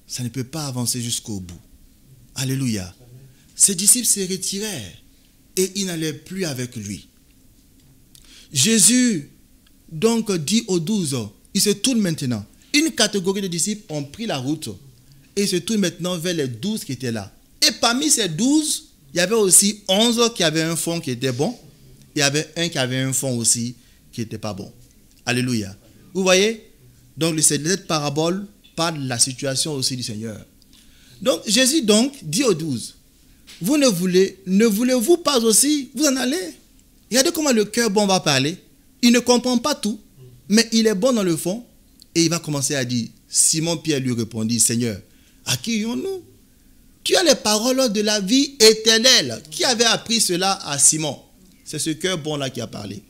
ça ne peut pas avancer jusqu'au bout. Alléluia. Ses disciples se retirèrent et ils n'allaient plus avec lui. Jésus donc dit aux 12, il se tourne maintenant. Une catégorie de disciples ont pris la route et se tournent maintenant vers les 12 qui étaient là. Et parmi ces 12, il y avait aussi 11 qui avaient un fond qui était bon. Il y avait un qui avait un fond aussi qui n'était pas bon. Alléluia. Vous voyez? Donc cette parabole parle de la situation aussi du Seigneur. Donc Jésus dit aux 12, vous ne voulez-vous pas aussi, vous en allez? Regardez comment le cœur bon va parler. Il ne comprend pas tout, mais il est bon dans le fond. Et il va commencer à dire, Simon-Pierre lui répondit, Seigneur, à qui irons-nous? Tu as les paroles de la vie éternelle. Qui avait appris cela à Simon? C'est ce cœur bon-là qui a parlé.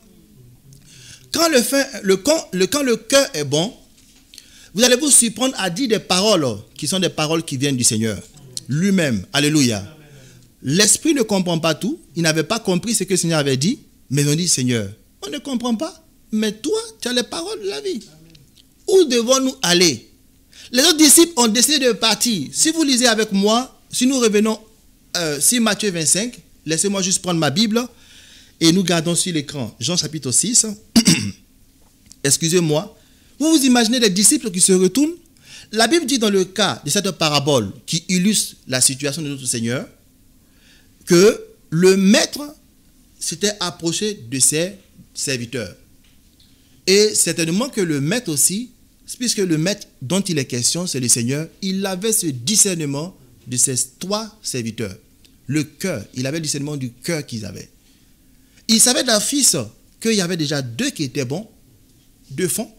Quand le cœur est bon, vous allez vous surprendre à dire des paroles qui sont des paroles qui viennent du Seigneur lui-même. Alléluia. L'esprit ne comprend pas tout. Il n'avait pas compris ce que le Seigneur avait dit. Mais on dit, Seigneur, on ne comprend pas. Mais toi, tu as les paroles de la vie. Où devons-nous aller? Les autres disciples ont décidé de partir. Si vous lisez avec moi, si nous revenons sur Matthieu 25, laissez-moi juste prendre ma Bible et nous gardons sur l'écran Jean chapitre 6. Excusez-moi. Vous vous imaginez des disciples qui se retournent? La Bible dit dans le cas de cette parabole qui illustre la situation de notre Seigneur que le maître s'était approché de ses serviteurs. Et certainement que le maître aussi, puisque le maître dont il est question, c'est le Seigneur, il avait ce discernement de ses 3 serviteurs. Le cœur, il avait le discernement du cœur qu'ils avaient. Il savait d'office qu'il y avait déjà 2 qui étaient bons, 2 fonds,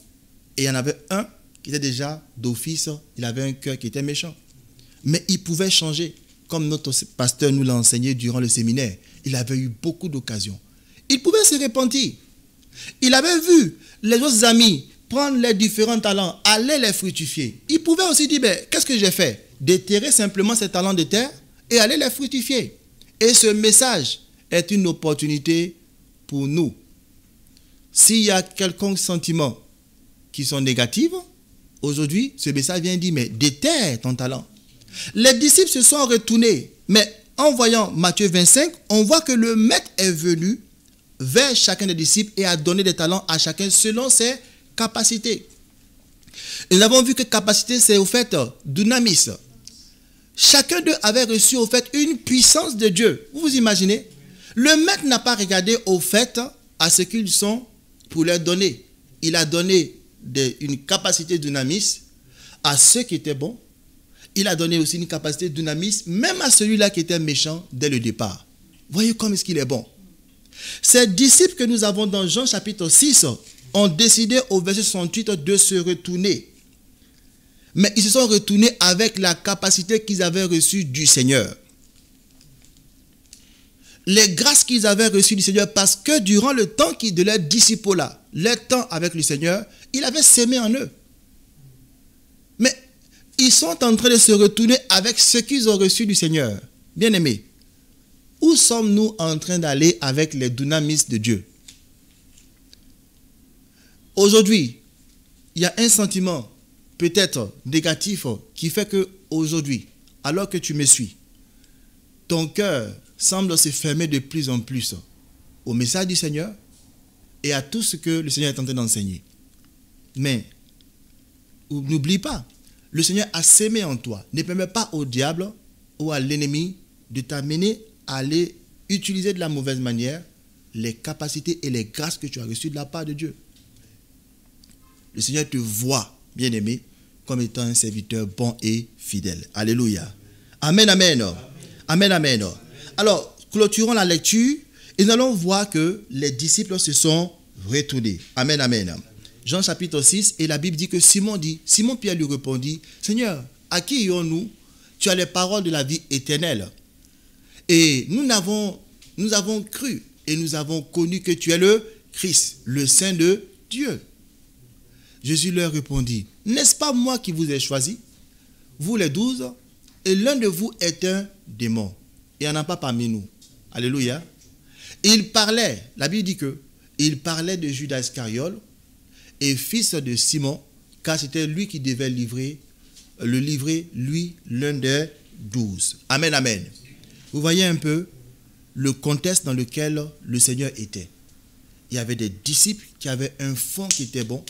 et il y en avait un qui était déjà d'office, il avait un cœur qui était méchant. Mais il pouvait changer, comme notre pasteur nous l'a enseigné durant le séminaire. Il avait eu beaucoup d'occasions. Il pouvait se repentir. Il avait vu les autres amis prendre les différents talents, aller les fructifier. Il pouvait aussi dire, qu'est-ce que j'ai fait? Déterrer simplement ces talents de terre et aller les fructifier. Et ce message est une opportunité pour nous. S'il y a quelconque sentiment qui sont négatifs, aujourd'hui, ce message vient dire, mais déterre ton talent. Les disciples se sont retournés, mais en voyant Matthieu 25, on voit que le maître est venu vers chacun des disciples et a donné des talents à chacun selon ses capacités. Et nous avons vu que capacité, c'est au fait dunamis. Chacun d'eux avait reçu au fait une puissance de Dieu. Vous vous imaginez? Le maître n'a pas regardé au fait à ce qu'ils sont pour leur donner. Il a donné une capacité dunamis à ceux qui étaient bons. Il a donné aussi une capacité dunamis même à celui-là qui était méchant dès le départ. Voyez comme est-ce qu'il est bon. Ces disciples que nous avons dans Jean chapitre 6 ont décidé au verset 68 de se retourner. Mais ils se sont retournés avec la capacité qu'ils avaient reçue du Seigneur. Les grâces qu'ils avaient reçues du Seigneur, parce que durant le temps de leurs disciples là, leur temps avec le Seigneur, il avait sémé en eux. Mais ils sont en train de se retourner avec ce qu'ils ont reçu du Seigneur. Bien-aimés, où sommes-nous en train d'aller avec les dunamis de Dieu? Aujourd'hui, il y a un sentiment peut-être négatif qui fait que aujourd'hui, alors que tu me suis, ton cœur semble se fermer de plus en plus au message du Seigneur, et à tout ce que le Seigneur est en train d'enseigner. Mais n'oublie pas, le Seigneur a sémé en toi. Ne permets pas au diable ou à l'ennemi de t'amener à aller utiliser de la mauvaise manière les capacités et les grâces que tu as reçues de la part de Dieu. Le Seigneur te voit, bien-aimé, comme étant un serviteur bon et fidèle. Alléluia. Amen, amen. Amen, amen. Alors, clôturons la lecture et nous allons voir que les disciples se sont retournés. Amen, amen. Jean chapitre 6, et la Bible dit que Simon Pierre lui répondit, Seigneur, à qui irons-nous? Tu as les paroles de la vie éternelle. Et nous avons cru et nous avons connu que tu es le Christ, le Saint de Dieu. Jésus leur répondit, n'est-ce pas moi qui vous ai choisi, vous les 12, et l'un de vous est un démon. Il n'y en a pas parmi nous. Alléluia. Et il parlait, la Bible dit que, il parlait de Judas Iscariote, et fils de Simon, car c'était lui qui devait le livrer, lui, l'un des 12. Amen, amen. Vous voyez un peu le contexte dans lequel le Seigneur était. Il y avait des disciples qui avaient un fond qui était bon.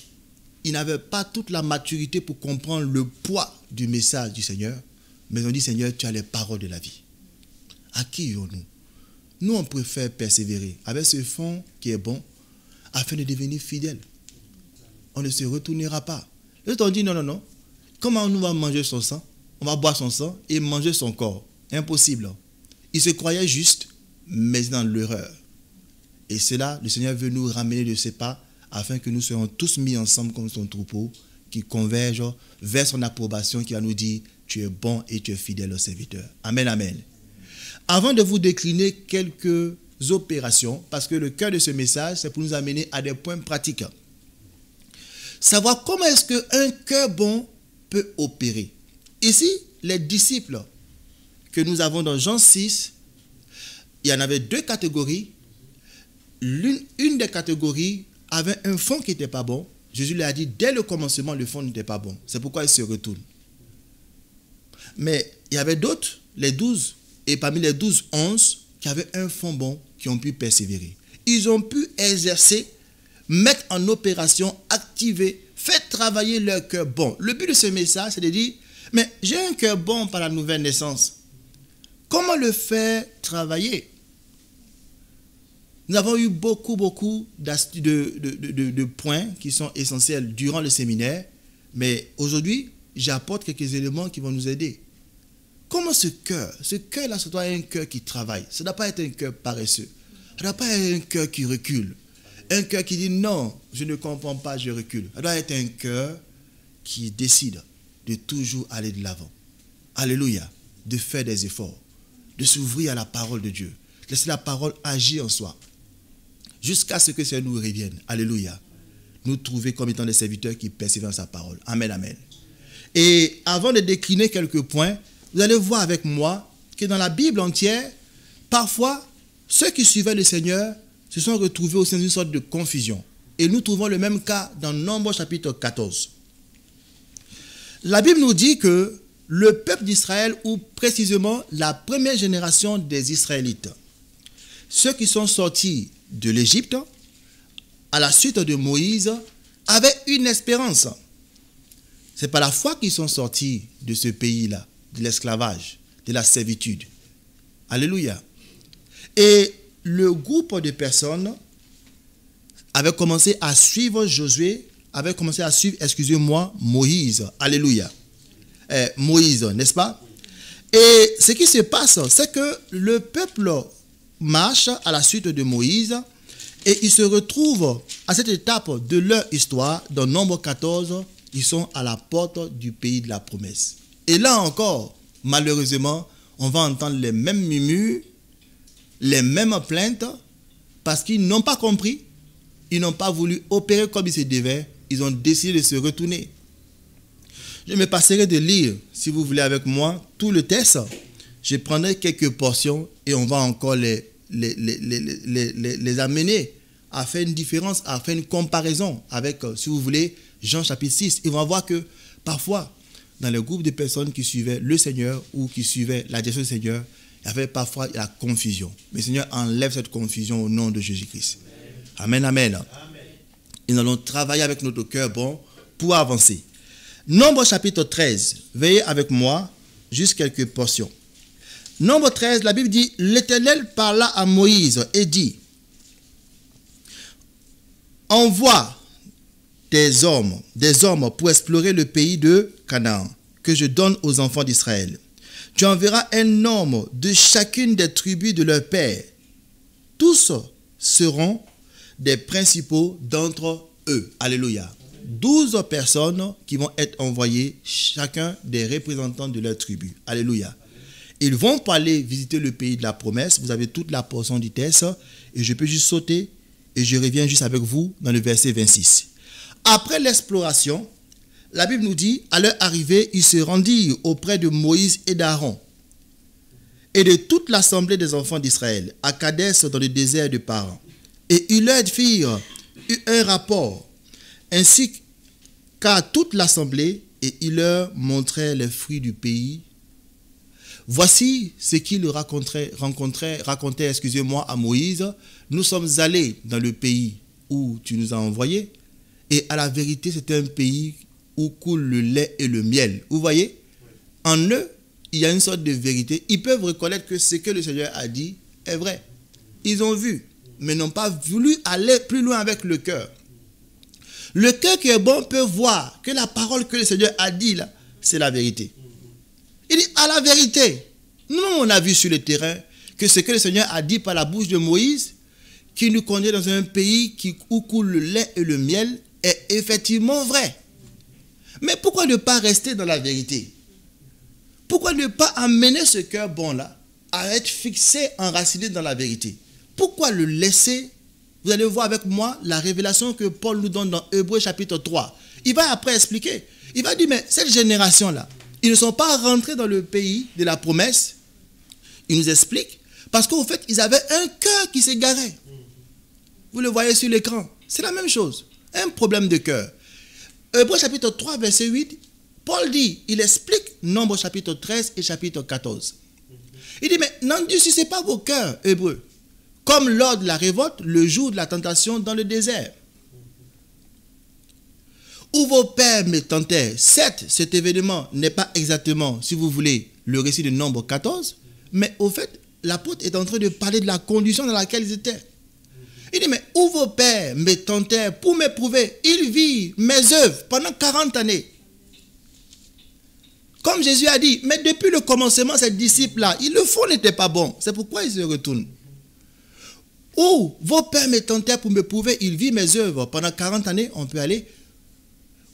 Ils n'avaient pas toute la maturité pour comprendre le poids du message du Seigneur. Mais on dit, Seigneur, tu as les paroles de la vie. À qui irons-nous? Nous, on préfère persévérer avec ce fond qui est bon afin de devenir fidèle. On ne se retournera pas. L'autre on dit, non. Comment on va manger son sang? On va boire son sang et manger son corps. Impossible. Il se croyait juste, mais dans l'erreur. Et cela, le Seigneur veut nous ramener de ses pas afin que nous soyons tous mis ensemble comme son troupeau qui converge vers son approbation, qui va nous dire, tu es bon et tu es fidèle au serviteur. Amen, amen. Avant de vous décliner quelques opérations, parce que le cœur de ce message, c'est pour nous amener à des points pratiques. Savoir comment est-ce qu'un cœur bon peut opérer. Ici, les disciples que nous avons dans Jean 6, il y en avait deux catégories. Une des catégories avait un fond qui n'était pas bon. Jésus lui a dit, dès le commencement, le fond n'était pas bon. C'est pourquoi il se retourne. Mais il y avait d'autres, les 12, et parmi les 12, 11, qui avaient un fond bon, qui ont pu persévérer. Ils ont pu exercer, mettre en opération, activer, faire travailler leur cœur bon. Le but de ce message, c'est de dire, mais j'ai un cœur bon par la nouvelle naissance. Comment le faire travailler? Nous avons eu beaucoup de points qui sont essentiels durant le séminaire, mais aujourd'hui, j'apporte quelques éléments qui vont nous aider. Comment ce cœur-là, ça doit être un cœur qui travaille. Ça ne doit pas être un cœur paresseux. Ça ne doit pas être un cœur qui recule. Un cœur qui dit non, je ne comprends pas, je recule. Ça doit être un cœur qui décide de toujours aller de l'avant. Alléluia. De faire des efforts. De s'ouvrir à la parole de Dieu. Laisser la parole agir en soi. Jusqu'à ce que ça nous revienne. Alléluia. Nous trouver comme étant des serviteurs qui persévèrent dans sa parole. Amen, amen. Et avant de décliner quelques points, vous allez voir avec moi que dans la Bible entière, parfois, ceux qui suivaient le Seigneur se sont retrouvés au sein d'une sorte de confusion. Et nous trouvons le même cas dans Nombre chapitre 14. La Bible nous dit que le peuple d'Israël, ou précisément la première génération des Israélites, ceux qui sont sortis de l'Égypte, à la suite de Moïse, avaient une espérance. C'est par la foi qu'ils sont sortis de ce pays-là, de l'esclavage, de la servitude. Alléluia. Et le groupe de personnes avait commencé à suivre Josué, avait commencé à suivre, Moïse. Alléluia. Moïse, n'est-ce pas? Et ce qui se passe, c'est que le peuple marche à la suite de Moïse et ils se retrouvent à cette étape de leur histoire, dans Nombre 14, ils sont à la porte du pays de la promesse. Et là encore, malheureusement, on va entendre les mêmes murmures, les mêmes plaintes, parce qu'ils n'ont pas compris, ils n'ont pas voulu opérer comme ils se devaient, ils ont décidé de se retourner. Je me passerai de lire, si vous voulez avec moi, tout le texte. Je prendrai quelques portions et on va encore les amener à faire une différence, à faire une comparaison avec, si vous voulez, Jean chapitre 6. Ils vont voir que parfois, dans le groupe de personnes qui suivaient le Seigneur ou qui suivaient la direction du Seigneur, il y avait parfois la confusion. Mais le Seigneur enlève cette confusion au nom de Jésus-Christ. Amen, amen. Et nous allons travailler avec notre cœur bon pour avancer. Nombre chapitre 13. Veillez avec moi, juste quelques portions. Nombre 13, la Bible dit, l'Éternel parla à Moïse et dit, envoie des hommes pour explorer le pays de Canaan, que je donne aux enfants d'Israël. Tu enverras un homme de chacune des tribus de leur père. Tous seront des principaux d'entre eux. Alléluia. 12 personnes qui vont être envoyées, chacun des représentants de leur tribu. Alléluia. Ils vont pas aller visiter le pays de la promesse. Vous avez toute la portion du texte. Et je peux juste sauter. Et je reviens juste avec vous dans le verset 26. Après l'exploration, la Bible nous dit, à leur arrivée, ils se rendirent auprès de Moïse et d'Aaron et de toute l'assemblée des enfants d'Israël, à Kadès dans le désert de Paran. Et ils leur firent un rapport, ainsi qu'à toute l'assemblée, et ils leur montraient les fruits du pays. Voici ce qu'ils racontaient, à Moïse. Nous sommes allés dans le pays où tu nous as envoyés, et à la vérité, c'était un pays où coule le lait et le miel. Vous voyez? En eux, il y a une sorte de vérité. Ils peuvent reconnaître que ce que le Seigneur a dit est vrai. Ils ont vu, mais n'ont pas voulu aller plus loin avec le cœur. Le cœur qui est bon peut voir que la parole que le Seigneur a dit là, c'est la vérité. Il dit, à la vérité, nous, on a vu sur le terrain que ce que le Seigneur a dit par la bouche de Moïse, qui nous conduit dans un pays où coule le lait et le miel, est effectivement vrai. Mais pourquoi ne pas rester dans la vérité? Pourquoi ne pas amener ce cœur bon-là à être fixé, enraciné dans la vérité? Pourquoi le laisser? Vous allez voir avec moi la révélation que Paul nous donne dans Hébreux chapitre 3. Il va après expliquer. Il va dire, mais cette génération-là, ils ne sont pas rentrés dans le pays de la promesse. Il nous explique. Parce qu'au fait, ils avaient un cœur qui s'égarait. Vous le voyez sur l'écran. C'est la même chose. Un problème de cœur. Hébreux chapitre 3, verset 8, Paul dit, il explique Nombre chapitre 13 et chapitre 14. Il dit, mais n'endurcissez pas vos cœurs, Hébreux, comme lors de la révolte, le jour de la tentation dans le désert, où vos pères me tentèrent. Certes, cet événement n'est pas exactement, si vous voulez, le récit de Nombre 14, mais au fait, l'apôtre est en train de parler de la condition dans laquelle ils étaient. Il dit, mais où vos pères me tentèrent pour m'éprouver, ils virent mes œuvres pendant 40 années. Comme Jésus a dit, mais depuis le commencement, ces disciples-là, le fond n'était pas bon. C'est pourquoi ils se retournent. Où vos pères me tentèrent pour m'éprouver, ils virent mes œuvres pendant 40 années, on peut aller.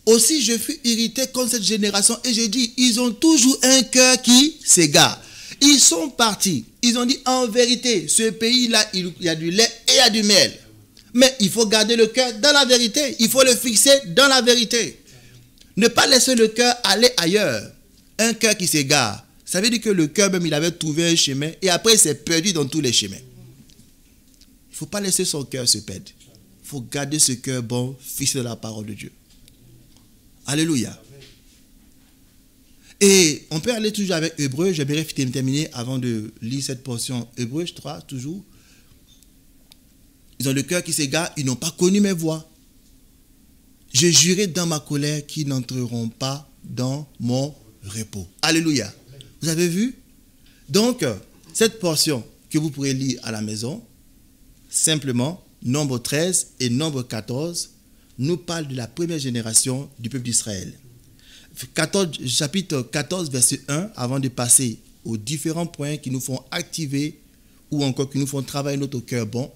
Aussi, je fus irrité contre cette génération et j'ai dit, ils ont toujours un cœur qui s'égare. Ils sont partis. Ils ont dit, en vérité, ce pays-là, il y a du lait et il y a du miel. Mais il faut garder le cœur dans la vérité. Il faut le fixer dans la vérité. Ne pas laisser le cœur aller ailleurs. Un cœur qui s'égare. Ça veut dire que le cœur même, il avait trouvé un chemin et après, il s'est perdu dans tous les chemins. Il ne faut pas laisser son cœur se perdre. Il faut garder ce cœur bon, fixé dans la parole de Dieu. Alléluia. Et on peut aller toujours avec Hébreux. J'aimerais terminer avant de lire cette portion. Hébreux 3, toujours. Ils ont le cœur qui s'égare, ils n'ont pas connu mes voies. Je jurai dans ma colère qu'ils n'entreront pas dans mon repos. Alléluia. Vous avez vu? Donc, cette portion que vous pourrez lire à la maison, simplement, Nombre 13 et Nombre 14, nous parlent de la première génération du peuple d'Israël. Chapitre 14, verset 1, avant de passer aux différents points qui nous font activer ou encore qui nous font travailler notre cœur bon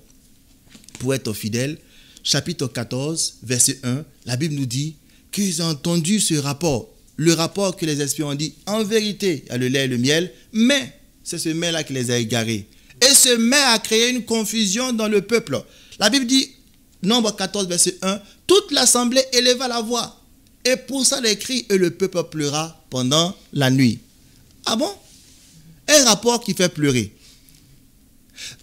pour être fidèles. Chapitre 14, verset 1, la Bible nous dit qu'ils ont entendu ce rapport, le rapport que les espions ont dit, en vérité, il y a le lait et le miel, mais c'est ce miel-là qui les a égarés. Et ce miel a créé une confusion dans le peuple. La Bible dit, Nombre 14, verset 1, toute l'assemblée éleva la voix. Et poussa les cris et le peuple pleura pendant la nuit. Ah bon? Un rapport qui fait pleurer.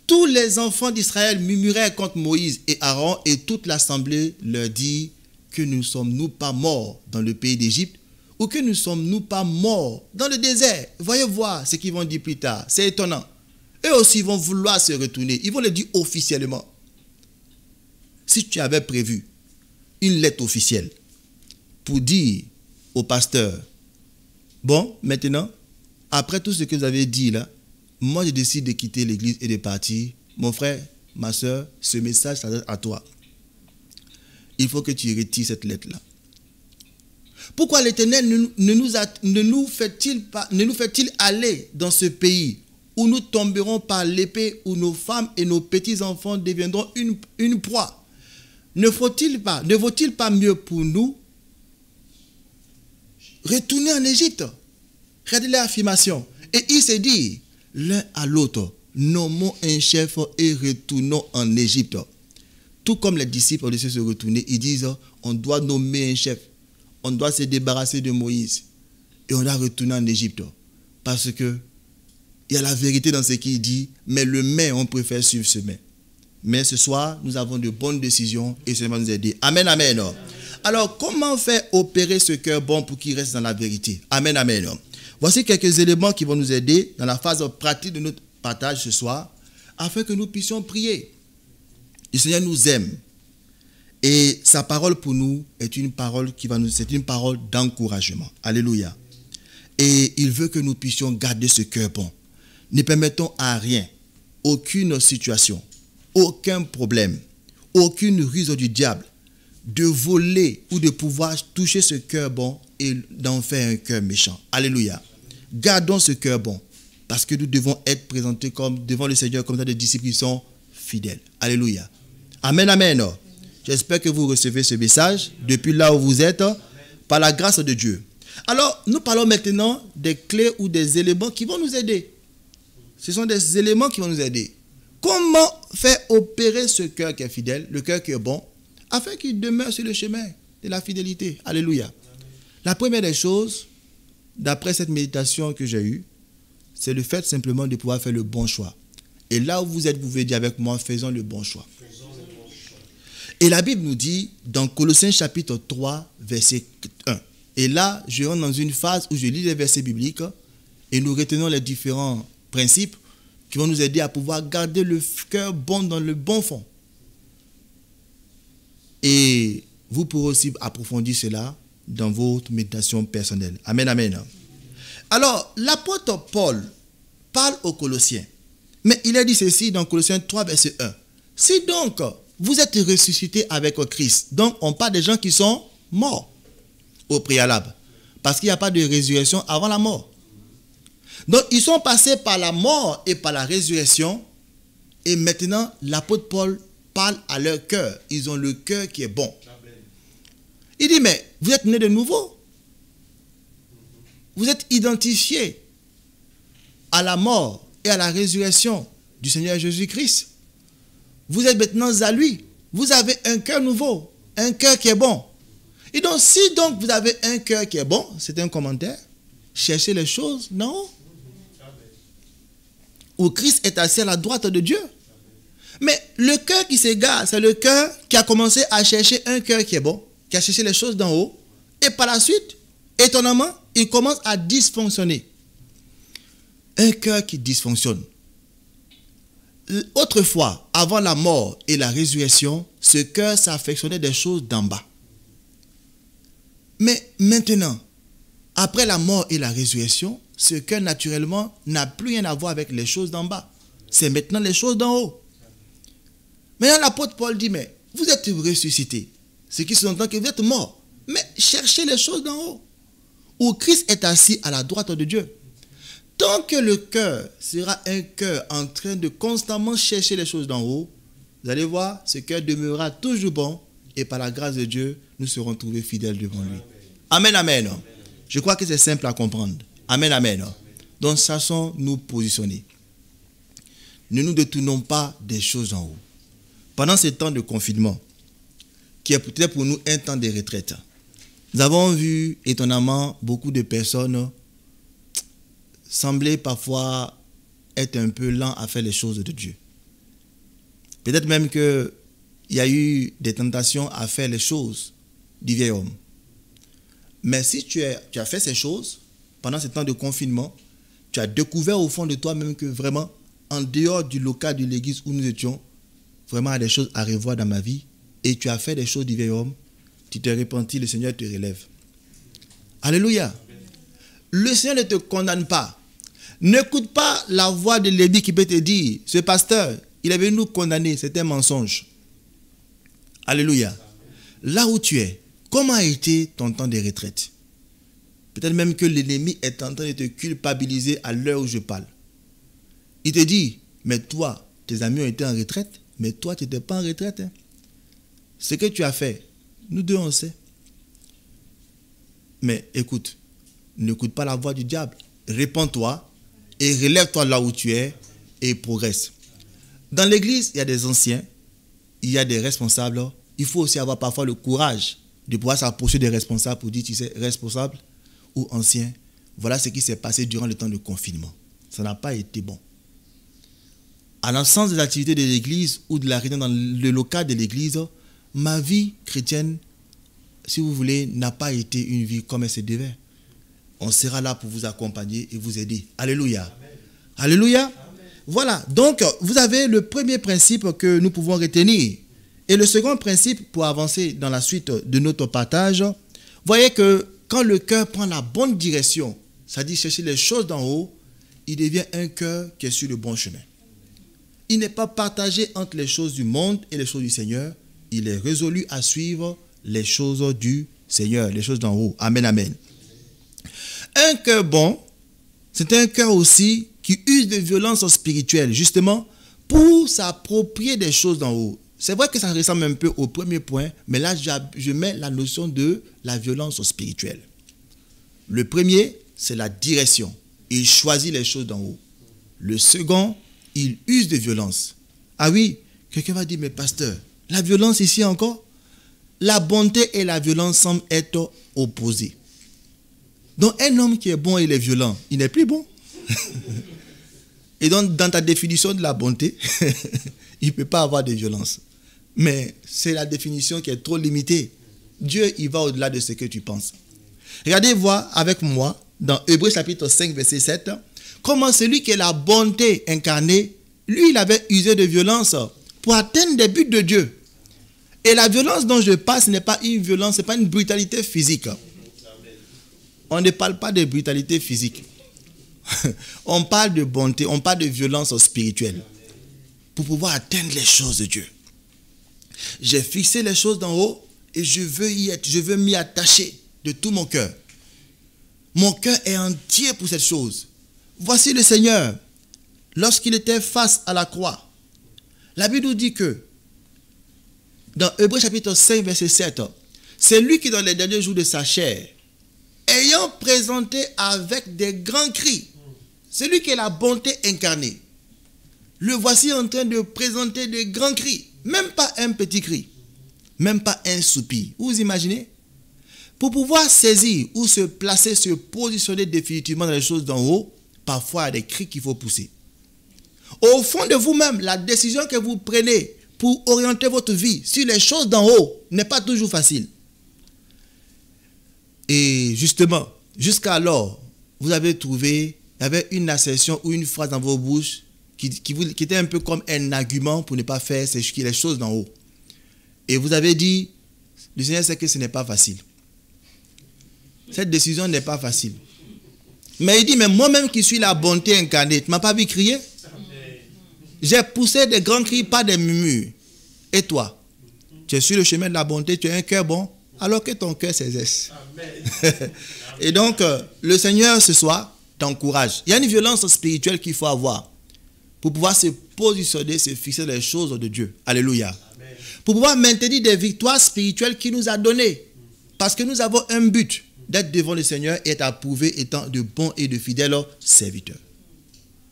Tous les enfants d'Israël murmuraient contre Moïse et Aaron et toute l'assemblée leur dit que ne sommes-nous pas morts dans le pays d'Égypte ou que ne sommes-nous pas morts dans le désert? Voyez voir ce qu'ils vont dire plus tard. C'est étonnant. Eux aussi vont vouloir se retourner. Ils vont le dire officiellement. si tu avais prévu une lettre officielle pour dire au pasteur, bon, maintenant, après tout ce que vous avez dit là, moi je décide de quitter l'église et de partir. Mon frère, ma soeur, ce message s'adresse à toi. Il faut que tu retires cette lettre-là. Pourquoi l'Éternel ne nous fait-il aller dans ce pays où nous tomberons par l'épée, où nos femmes et nos petits-enfants deviendront une proie? Ne vaut-il pas mieux pour nous retourner en Égypte? Regardez l'affirmation. Et il s'est dit l'un à l'autre, nommons un chef et retournons en Égypte. Tout comme les disciples ont décidé de se retourner, ils disent, on doit nommer un chef. On doit se débarrasser de Moïse. Et on doit retourner en Égypte. Parce que il y a la vérité dans ce qu'il dit, mais le mais, on préfère suivre ce mais. Mais ce soir, nous avons de bonnes décisions et ça va nous aider. Amen, amen. Alors, comment faire opérer ce cœur bon pour qu'il reste dans la vérité? Amen, amen. Voici quelques éléments qui vont nous aider dans la phase pratique de notre partage ce soir, afin que nous puissions prier. Le Seigneur nous aime. Et sa parole pour nous est une parole c'est une parole d'encouragement. Alléluia. Et il veut que nous puissions garder ce cœur bon. Ne permettons à rien, aucune situation, aucun problème, aucune ruse du diable de voler ou de pouvoir toucher ce cœur bon et d'en faire un cœur méchant. Alléluia. Gardons ce cœur bon parce que nous devons être présentés comme devant le Seigneur comme des disciples qui sont fidèles. Alléluia. Amen, amen. J'espère que vous recevez ce message depuis là où vous êtes, par la grâce de Dieu. Alors, nous parlons maintenant des clés ou des éléments qui vont nous aider. Ce sont des éléments qui vont nous aider. Comment faire opérer ce cœur qui est fidèle, le cœur qui est bon, afin qu'il demeure sur le chemin de la fidélité. Alléluia. La première des choses, d'après cette méditation que j'ai eue, c'est le fait simplement de pouvoir faire le bon choix. Et là où vous êtes, vous pouvez dire avec moi, faisons le bon choix. Et la Bible nous dit, dans Colossiens chapitre 3, verset 1. Et là, je rentre dans une phase où je lis les versets bibliques et nous retenons les différents principes qui vont nous aider à pouvoir garder le cœur bon dans le bon fond. Et vous pourrez aussi approfondir cela dans votre méditation personnelle. Amen, amen. Alors, l'apôtre Paul parle aux Colossiens. Mais il a dit ceci dans Colossiens 3, verset 1. Si donc vous êtes ressuscités avec Christ, donc on parle des gens qui sont morts au préalable. Parce qu'il n'y a pas de résurrection avant la mort. Donc ils sont passés par la mort et par la résurrection. Et maintenant, l'apôtre Paul parle à leur cœur. Ils ont le cœur qui est bon. Il dit, mais vous êtes nés de nouveau. Vous êtes identifiés à la mort et à la résurrection du Seigneur Jésus-Christ. Vous êtes maintenant à lui. Vous avez un cœur nouveau, un cœur qui est bon. Et donc, si donc vous avez un cœur qui est bon, c'est un commentaire, cherchez les choses, non? Où Christ est assis à la droite de Dieu. Mais le cœur qui s'égare, c'est le cœur qui a commencé à chercher un cœur qui est bon, qui a cherché les choses d'en haut, et par la suite, étonnamment, il commence à dysfonctionner. Un cœur qui dysfonctionne. Autrefois, avant la mort et la résurrection, ce cœur s'affectionnait des choses d'en bas. Mais maintenant, après la mort et la résurrection, ce cœur naturellement n'a plus rien à voir avec les choses d'en bas. C'est maintenant les choses d'en haut. Maintenant, l'apôtre Paul dit, mais vous êtes ressuscités. Ce qui sous-entend que vous êtes morts. Mais cherchez les choses d'en haut, où Christ est assis à la droite de Dieu. Tant que le cœur sera un cœur en train de constamment chercher les choses d'en haut, vous allez voir, ce cœur demeurera toujours bon et par la grâce de Dieu, nous serons trouvés fidèles devant lui. Amen, amen. Je crois que c'est simple à comprendre. Amen, amen. Donc, sachons nous positionner. Ne nous détournons pas des choses en haut. Pendant ce temps de confinement, qui est peut-être pour nous un temps de retraite, nous avons vu étonnamment beaucoup de personnes sembler parfois être un peu lents à faire les choses de Dieu. Peut-être même qu'il y a eu des tentations à faire les choses du vieil homme. Mais si tu as fait ces choses pendant ce temps de confinement, tu as découvert au fond de toi-même que vraiment, en dehors du local de l'église où nous étions, vraiment il y a des choses à revoir dans ma vie et tu as fait des choses du vieil homme, tu te repentis, le Seigneur te relève. Alléluia. Le Seigneur ne te condamne pas. N'écoute pas la voix de Lévi qui peut te dire, ce pasteur, il est venu nous condamner, c'est un mensonge. Alléluia. Là où tu es, comment a été ton temps de retraite? Peut-être même que l'ennemi est en train de te culpabiliser à l'heure où je parle. Il te dit, mais toi, tes amis ont été en retraite, mais toi, tu n'étais pas en retraite. Hein. Ce que tu as fait, nous deux, on sait. Mais écoute, n'écoute pas la voix du diable. Répands-toi et relève-toi là où tu es et progresse. Dans l'église, il y a des anciens, il y a des responsables. Il faut aussi avoir parfois le courage de pouvoir s'approcher des responsables pour dire, tu sais, responsable ou ancien, voilà ce qui s'est passé durant le temps de confinement. Ça n'a pas été bon. À l'absence des activités de l'église ou de la réunion dans le local de l'église, ma vie chrétienne, si vous voulez, n'a pas été une vie comme elle se devait. On sera là pour vous accompagner et vous aider. Alléluia. Amen. Alléluia. Amen. Voilà. Donc, vous avez le premier principe que nous pouvons retenir. Et le second principe, pour avancer dans la suite de notre partage, voyez que quand le cœur prend la bonne direction, c'est-à-dire chercher les choses d'en haut, il devient un cœur qui est sur le bon chemin. Il n'est pas partagé entre les choses du monde et les choses du Seigneur. Il est résolu à suivre les choses du Seigneur, les choses d'en haut. Amen, amen. Un cœur bon, c'est un cœur aussi qui use de violence spirituelle, justement, pour s'approprier des choses d'en haut. C'est vrai que ça ressemble un peu au premier point, mais là, je mets la notion de la violence spirituelle. Le premier, c'est la direction. Il choisit les choses d'en haut. Le second, il use de violence. Ah oui, quelqu'un va dire, mais pasteur, la violence ici encore? La bonté et la violence semblent être opposées. Donc, un homme qui est bon et il est violent, il n'est plus bon. Et donc, dans ta définition de la bonté, il ne peut pas avoir de violence. Mais c'est la définition qui est trop limitée. Dieu, il va au-delà de ce que tu penses. Regardez voir avec moi, dans Hébreux chapitre 5, verset 7, comment celui qui est la bonté incarnée, lui, il avait usé de violence pour atteindre des buts de Dieu. Et la violence dont je parle, ce n'est pas une violence, ce n'est pas une brutalité physique. On ne parle pas de brutalité physique. On parle de bonté, on parle de violence spirituelle. Pour pouvoir atteindre les choses de Dieu. J'ai fixé les choses d'en haut et je veux y être, je veux m'y attacher de tout mon cœur. Mon cœur est entier pour cette chose. Voici le Seigneur, lorsqu'il était face à la croix. La Bible nous dit que, dans Hébreux chapitre 5, verset 7, c'est lui qui, dans les derniers jours de sa chair, ayant présenté avec des grands cris, c'est lui qui est la bonté incarnée. Le voici en train de présenter de grands cris. Même pas un petit cri. Même pas un soupir. Vous imaginez? Pour pouvoir saisir ou se placer, se positionner définitivement dans les choses d'en haut, parfois il y a des cris qu'il faut pousser. Au fond de vous-même, la décision que vous prenez pour orienter votre vie sur les choses d'en haut n'est pas toujours facile. Et justement, jusqu'alors, vous avez trouvé, il y avait une assertion ou une phrase dans vos bouches qui était un peu comme un argument pour ne pas faire les choses d'en haut. Et vous avez dit, le Seigneur sait que ce n'est pas facile. Cette décision n'est pas facile. Mais il dit, mais moi-même qui suis la bonté incarnée, tu ne m'as pas vu crier? J'ai poussé des grands cris, pas des murmures. Et toi, tu es sur le chemin de la bonté, tu as un cœur bon, alors que ton cœur s'exerce. Et donc, le Seigneur ce soir t'encourage. Il y a une violence spirituelle qu'il faut avoir pour pouvoir se positionner, se fixer les choses de Dieu. Alléluia. Amen. Pour pouvoir maintenir des victoires spirituelles qu'il nous a données. Parce que nous avons un but, d'être devant le Seigneur et être approuvé étant de bons et de fidèles serviteurs.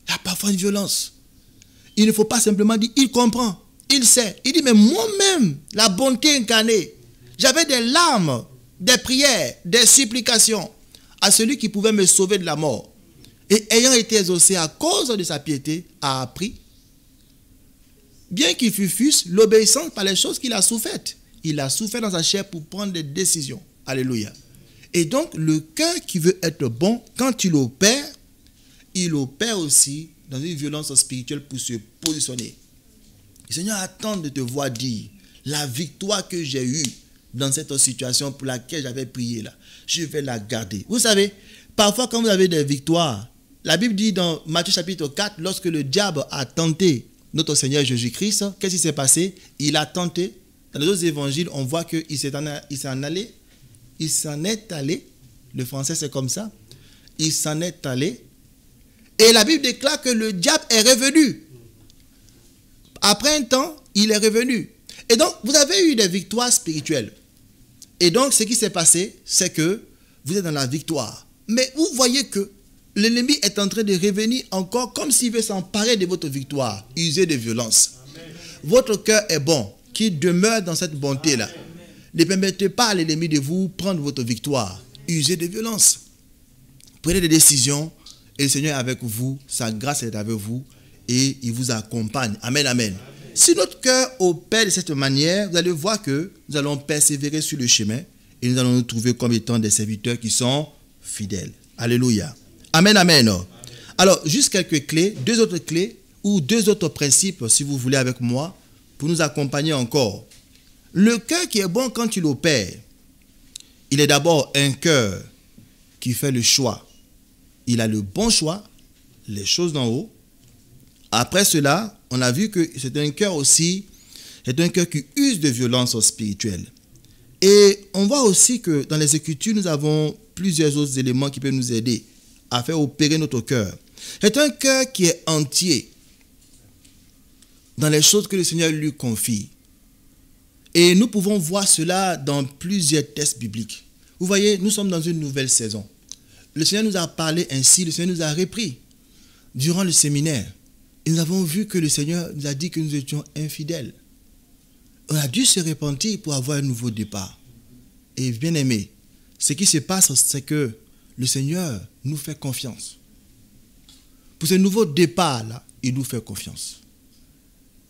Il y a parfois une violence. Il ne faut pas simplement dire, il comprend, il sait. Il dit, mais moi-même, la bonté incarnée, j'avais des larmes, des prières, des supplications à celui qui pouvait me sauver de la mort. Et ayant été exaucé à cause de sa piété, a appris, bien qu'il fût fût, l'obéissance par les choses qu'il a souffert. Il a souffert dans sa chair pour prendre des décisions. Alléluia. Et donc, le cœur qui veut être bon, quand il opère aussi dans une violence spirituelle pour se positionner. Le Seigneur attend de te voir dire la victoire que j'ai eue dans cette situation pour laquelle j'avais prié là, je vais la garder. Vous savez, parfois quand vous avez des victoires, la Bible dit dans Matthieu chapitre 4, lorsque le diable a tenté notre Seigneur Jésus-Christ, qu'est-ce qui s'est passé? Il a tenté. Dans les autres évangiles, on voit qu'il s'en est allé. Le français, c'est comme ça. Il s'en est allé. Et la Bible déclare que le diable est revenu. Après un temps, il est revenu. Et donc, vous avez eu des victoires spirituelles. Et donc, ce qui s'est passé, c'est que vous êtes dans la victoire. Mais vous voyez que l'ennemi est en train de revenir encore comme s'il veut s'emparer de votre victoire, user de violence. Amen. Votre cœur est bon, qu'il demeure dans cette bonté-là. Ne permettez pas à l'ennemi de vous prendre votre victoire, user de violence. Prenez des décisions et le Seigneur est avec vous, sa grâce est avec vous et il vous accompagne. Amen, amen. Si notre cœur opère de cette manière, vous allez voir que nous allons persévérer sur le chemin et nous allons nous trouver comme étant des serviteurs qui sont fidèles. Alléluia. Amen, amen. Alors, juste quelques clés, deux autres clés ou deux autres principes, si vous voulez, avec moi, pour nous accompagner encore. Le cœur qui est bon quand il opère, il est d'abord un cœur qui fait le choix. Il a le bon choix, les choses d'en haut. Après cela, on a vu que c'est un cœur aussi, c'est un cœur qui use de violence spirituelle. Et on voit aussi que dans les Écritures, nous avons plusieurs autres éléments qui peuvent nous aider à faire opérer notre cœur. C'est un cœur qui est entier dans les choses que le Seigneur lui confie. Et nous pouvons voir cela dans plusieurs textes bibliques. Vous voyez, nous sommes dans une nouvelle saison. Le Seigneur nous a parlé ainsi, le Seigneur nous a repris. Durant le séminaire, et nous avons vu que le Seigneur nous a dit que nous étions infidèles. On a dû se repentir pour avoir un nouveau départ. Et bien aimé, ce qui se passe, c'est que le Seigneur nous fait confiance. Pour ce nouveau départ-là, il nous fait confiance.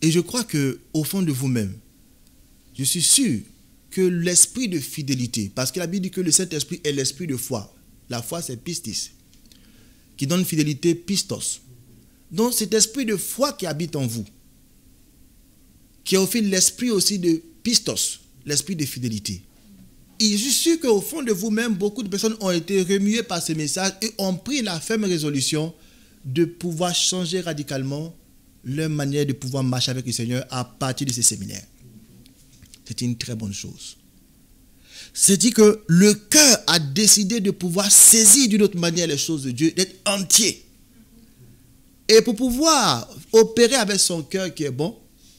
Et je crois qu'au fond de vous-même, je suis sûr que l'esprit de fidélité, parce que la Bible dit que le Saint-Esprit est l'esprit de foi. La foi, c'est pistis, qui donne fidélité, pistos. Donc, cet esprit de foi qui habite en vous, qui est au fil l'esprit aussi de pistos, l'esprit de fidélité. Et je suis sûr qu'au fond de vous-même, beaucoup de personnes ont été remuées par ce message et ont pris la ferme résolution de pouvoir changer radicalement leur manière de pouvoir marcher avec le Seigneur à partir de ces séminaires. C'est une très bonne chose. C'est-à-dire que le cœur a décidé de pouvoir saisir d'une autre manière les choses de Dieu, d'être entier. Et pour pouvoir opérer avec son cœur qui est bon,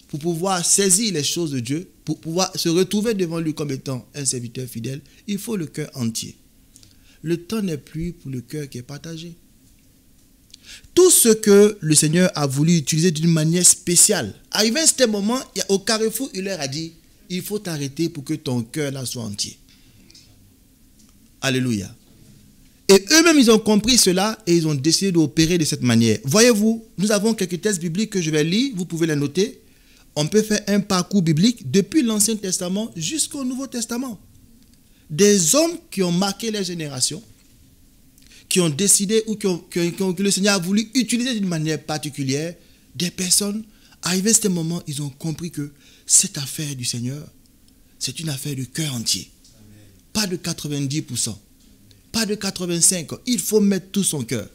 pour pouvoir saisir les choses de Dieu, pour pouvoir se retrouver devant lui comme étant un serviteur fidèle, il faut le cœur entier. Le temps n'est plus pour le cœur qui est partagé. Tout ce que le Seigneur a voulu utiliser d'une manière spéciale, arrivé à ce moment, au carrefour, il leur a dit, il faut t'arrêter pour que ton cœur là soit entier. Alléluia. Et eux-mêmes, ils ont compris cela et ils ont décidé d'opérer de cette manière. Voyez-vous, nous avons quelques textes bibliques que je vais lire, vous pouvez les noter. On peut faire un parcours biblique depuis l'Ancien Testament jusqu'au Nouveau Testament. Des hommes qui ont marqué les générations, qui ont décidé ou que le Seigneur a voulu utiliser d'une manière particulière, des personnes, arrivés à ce moment, ils ont compris que cette affaire du Seigneur, c'est une affaire de cœur entier. Amen. Pas de 90%, pas de 85%. Il faut mettre tout son cœur.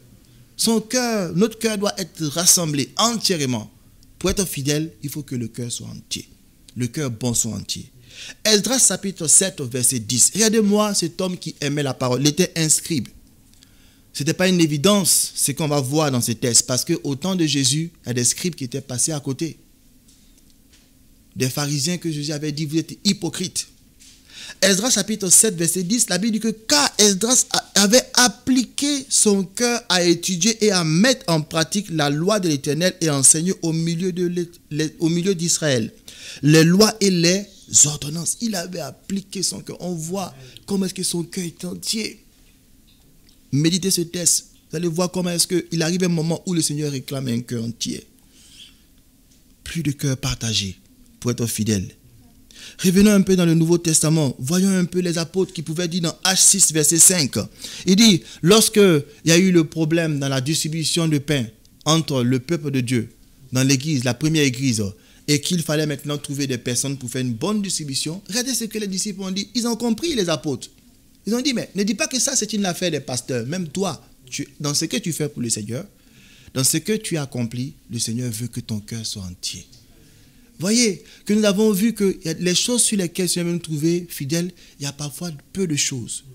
Son cœur, notre cœur doit être rassemblé entièrement. Pour être fidèle, il faut que le cœur soit entier. Le cœur bon soit entier. Esdras chapitre 7, verset 10. Regardez-moi cet homme qui aimait la parole. Il était un scribe. Ce n'était pas une évidence, ce qu'on va voir dans ces textes. Parce qu'au temps de Jésus, il y a des scribes qui étaient passés à côté. Des pharisiens que Jésus avait dit, vous êtes hypocrites. Esdras chapitre 7, verset 10, la Bible dit que car Esdras avait appliqué son cœur à étudier et à mettre en pratique la loi de l'Éternel et enseigner au milieu d'Israël les lois et les ordonnances. Il avait appliqué son cœur. On voit comment est-ce que son cœur est entier. Méditez ce texte. Vous allez voir comment est-ce qu'il arrive un moment où le Seigneur réclame un cœur entier. Plus de cœur partagé pour être fidèle. Revenons un peu dans le Nouveau Testament. Voyons un peu les apôtres qui pouvaient dire dans Actes 6, verset 5. Il dit, lorsque il y a eu le problème dans la distribution de pain entre le peuple de Dieu, dans l'église, la première église, et qu'il fallait maintenant trouver des personnes pour faire une bonne distribution, regardez ce que les disciples ont dit. Ils ont compris, les apôtres. Ils ont dit, mais ne dis pas que ça, c'est une affaire des pasteurs. Même toi, dans ce que tu fais pour le Seigneur, dans ce que tu accomplis, le Seigneur veut que ton cœur soit entier. Voyez que nous avons vu que les choses sur lesquelles le Seigneur veut nous trouver fidèles, il y a parfois peu de choses.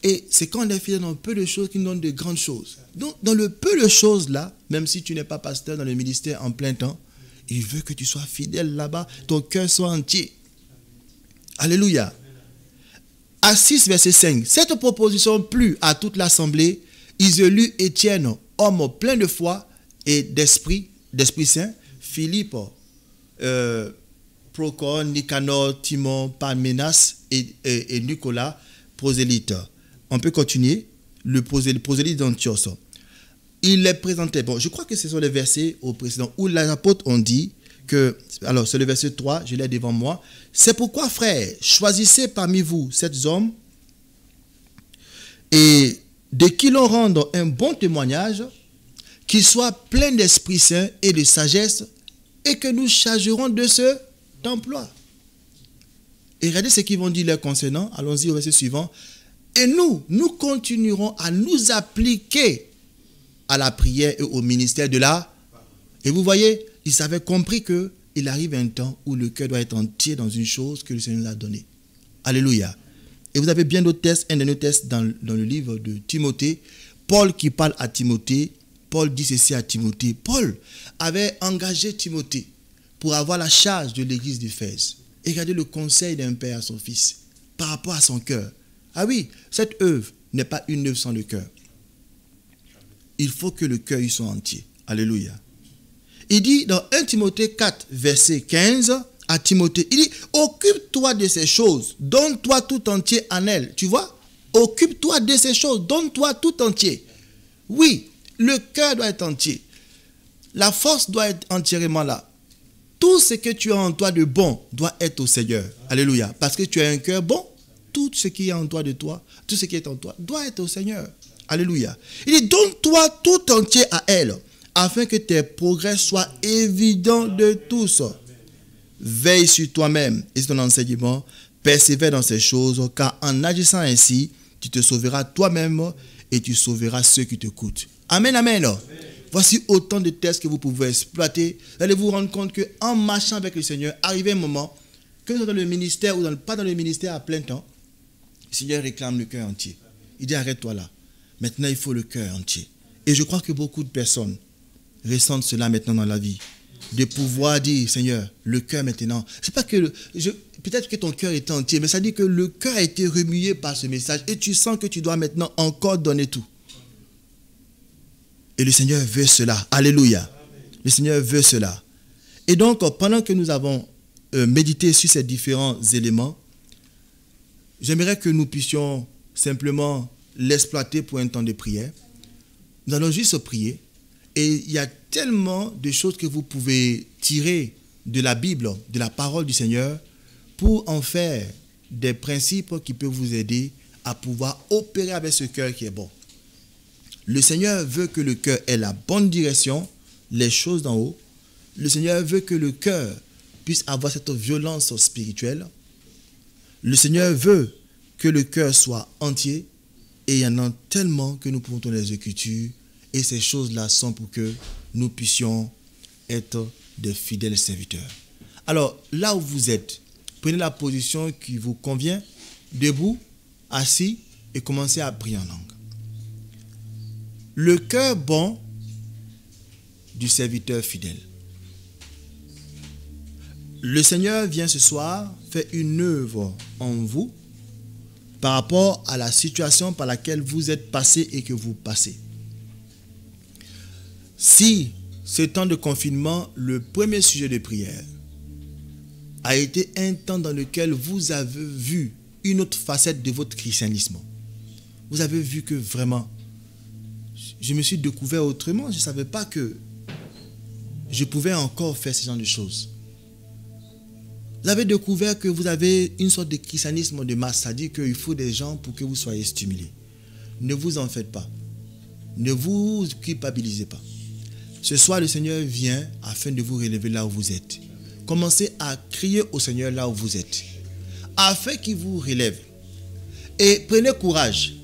Et c'est quand on est fidèle dans peu de choses qu'il nous donne de grandes choses. Donc, dans le peu de choses là, même si tu n'es pas pasteur dans le ministère en plein temps, il veut que tu sois fidèle là-bas, ton cœur soit entier. Alléluia. À 6, verset 5. Cette proposition plut à toute l'assemblée. Ils élurent Étienne, homme plein de foi et d'esprit saint, Philippe, Procor, Nicanor, Timon, Parménas et Nicolas, prosélyte. On peut continuer. Le prosélyte d'Antioche. Il les présentait. Bon, je crois que ce sont les versets au précédent où les apôtres ont dit que, alors c'est le verset 3, je l'ai devant moi. C'est pourquoi, frères, choisissez parmi vous 7 hommes et de qui l'on rende un bon témoignage, qui soit plein d'Esprit Saint et de sagesse, et que nous chargerons de cet emploi. Et regardez ce qu'ils vont dire leur concernant. Allons-y au verset suivant. Et nous continuerons à nous appliquer à la prière et au ministère de la... Et vous voyez, ils avaient compris qu'il arrive un temps où le cœur doit être entier dans une chose que le Seigneur nous a donnée. Alléluia. Et vous avez bien d'autres textes, un de nos textes dans le livre de Timothée. Paul qui parle à Timothée, Paul dit ceci à Timothée. Paul avait engagé Timothée pour avoir la charge de l'église d'Éphèse. Et regardez le conseil d'un père à son fils par rapport à son cœur. Ah oui, cette œuvre n'est pas une œuvre sans le cœur. Il faut que le cœur y soit entier. Alléluia. Il dit dans 1 Timothée 4, verset 15 à Timothée, il dit, occupe-toi de ces choses, donne-toi tout entier en elles. Tu vois? Occupe-toi de ces choses, donne-toi tout entier. Oui, le cœur doit être entier. La force doit être entièrement là. Tout ce que tu as en toi de bon doit être au Seigneur. Alléluia. Parce que tu as un cœur bon, tout ce qui est en toi de toi, tout ce qui est en toi doit être au Seigneur. Alléluia. Il dit, donne-toi tout entier à elle, afin que tes progrès soient évidents de tous. Veille sur toi-même et sur ton enseignement, persévère dans ces choses, car en agissant ainsi, tu te sauveras toi-même et tu sauveras ceux qui t'écoutent. Amen, amen. Voici autant de textes que vous pouvez exploiter. Vous allez vous rendre compte qu'en marchant avec le Seigneur, arrivé un moment, que nous sommes dans le ministère ou pas dans le ministère à plein temps, le Seigneur réclame le cœur entier. Il dit, arrête-toi là. Maintenant, il faut le cœur entier. Et je crois que beaucoup de personnes ressentent cela maintenant dans la vie. De pouvoir dire, Seigneur, le cœur maintenant. C'est pas que, peut-être que ton cœur est entier, mais ça dit que le cœur a été remué par ce message et tu sens que tu dois maintenant encore donner tout. Et le Seigneur veut cela. Alléluia. Le Seigneur veut cela. Et donc, pendant que nous avons médité sur ces différents éléments, j'aimerais que nous puissions simplement l'exploiter pour un temps de prière. Nous allons juste prier. Et il y a tellement de choses que vous pouvez tirer de la Bible, de la parole du Seigneur, pour en faire des principes qui peuvent vous aider à pouvoir opérer avec ce cœur qui est bon. Le Seigneur veut que le cœur ait la bonne direction, les choses d'en haut. Le Seigneur veut que le cœur puisse avoir cette violence spirituelle. Le Seigneur veut que le cœur soit entier. Et il y en a tellement que nous pouvons tourner les Écritures. Et ces choses-là sont pour que nous puissions être des fidèles serviteurs. Alors, là où vous êtes, prenez la position qui vous convient, debout, assis, et commencez à prier en langue. Le cœur bon du serviteur fidèle. Le Seigneur vient ce soir faire une œuvre en vous par rapport à la situation par laquelle vous êtes passé et que vous passez. Si ce temps de confinement, le premier sujet de prière, a été un temps dans lequel vous avez vu une autre facette de votre christianisme, vous avez vu que vraiment, je me suis découvert autrement. Je ne savais pas que je pouvais encore faire ce genre de choses. Vous avez découvert que vous avez une sorte de christianisme de masse, c'est-à-dire qu'il faut des gens pour que vous soyez stimulés. Ne vous en faites pas. Ne vous culpabilisez pas. Ce soir, le Seigneur vient afin de vous relever là où vous êtes. commencez à crier au Seigneur là où vous êtes, afin qu'il vous relève. Et prenez courage.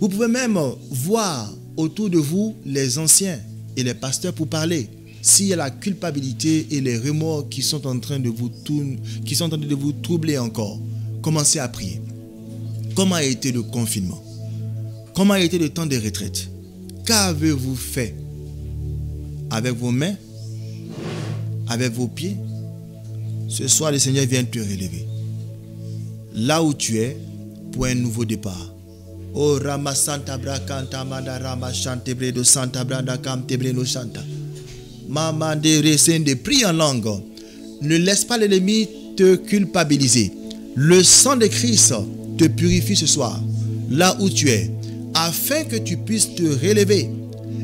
Vous pouvez même voir autour de vous les anciens et les pasteurs pour parler. S'il y a la culpabilité et les remords qui sont en train de vous troubler encore, commencez à prier. Comment a été le confinement? Comment a été le temps de retraite? Qu'avez-vous fait? Avec vos mains? Avec vos pieds? Ce soir, le Seigneur vient te relever. Là où tu es, pour un nouveau départ. Oh Rama Santa Bracanta Manda Rama Chantebre de Santa Branda Cam Tebre no Chanta. Maman de Resende, prie en langue. Ne laisse pas l'ennemi te culpabiliser. Le sang de Christ te purifie ce soir, là où tu es, afin que tu puisses te relever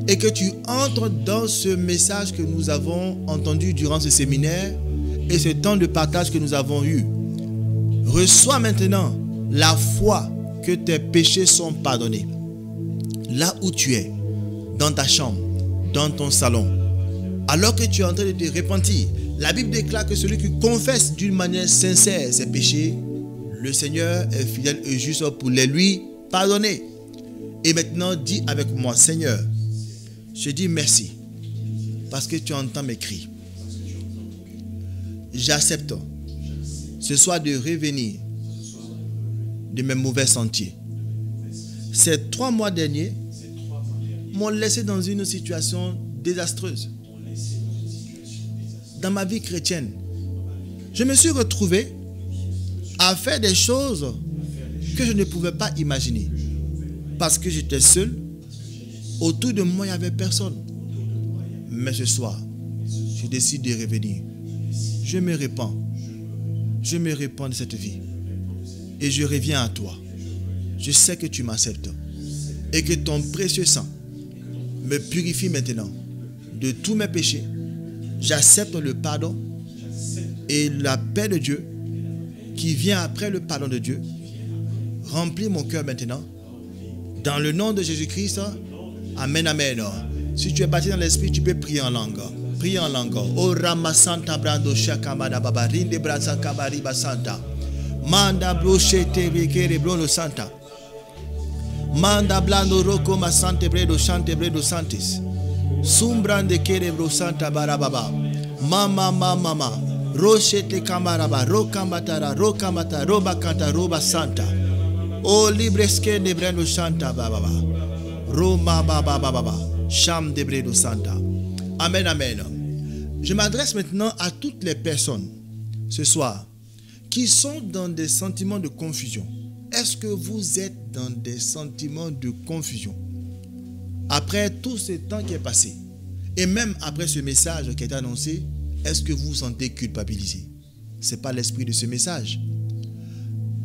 et que tu entres dans ce message que nous avons entendu durant ce séminaire et ce temps de partage que nous avons eu. Reçois maintenant la foi que tes péchés sont pardonnés. Là où tu es, dans ta chambre, dans ton salon, alors que tu es en train de te repentir, la Bible déclare que celui qui confesse d'une manière sincère ses péchés, le Seigneur est fidèle et juste pour les lui pardonner. Et maintenant, dis avec moi, Seigneur, je dis merci parce que tu entends mes cris. J'accepte ce soir de revenir de mes mauvais sentiers. Ces 3 mois derniers m'ont laissé dans une situation désastreuse. Dans ma vie chrétienne, je me suis retrouvé à faire des choses que je ne pouvais pas imaginer. Parce que j'étais seul, autour de moi il n'y avait personne. Mais ce soir, je décide de revenir. Je me répands de cette vie. Et je reviens à toi. Je sais que tu m'acceptes. Et que ton précieux sang me purifie maintenant de tous mes péchés. J'accepte le pardon et la paix de Dieu qui vient après le pardon de Dieu. Remplis mon cœur maintenant. Dans le nom de Jésus-Christ. Amen, amen. Si tu es baptisé dans l'esprit, tu peux prier en langue. Priez en langue. O Rama Santa Brando Shakamada Baba Rinde Braza Kabariba Santa. Manda Blochete Bekere Blono Santa. Manda Blando Roko Ma Sante Bredo Chante Bredo Santis. Sumbrande Kerebro Santa Barababa. Mama. Rochete Kamaraba. Rokambatara. Rokamata. Roba Kanta. Roba Santa. O Libreske de Brendo Santa Bababa. Roma Baba. Cham de Bredo Santa. Amen, amen. Je m'adresse maintenant à toutes les personnes ce soir qui sont dans des sentiments de confusion. Est-ce que vous êtes dans des sentiments de confusion? Après tout ce temps qui est passé, et même après ce message qui a été annoncé, est-ce que vous vous sentez culpabilisé? Ce n'est pas l'esprit de ce message.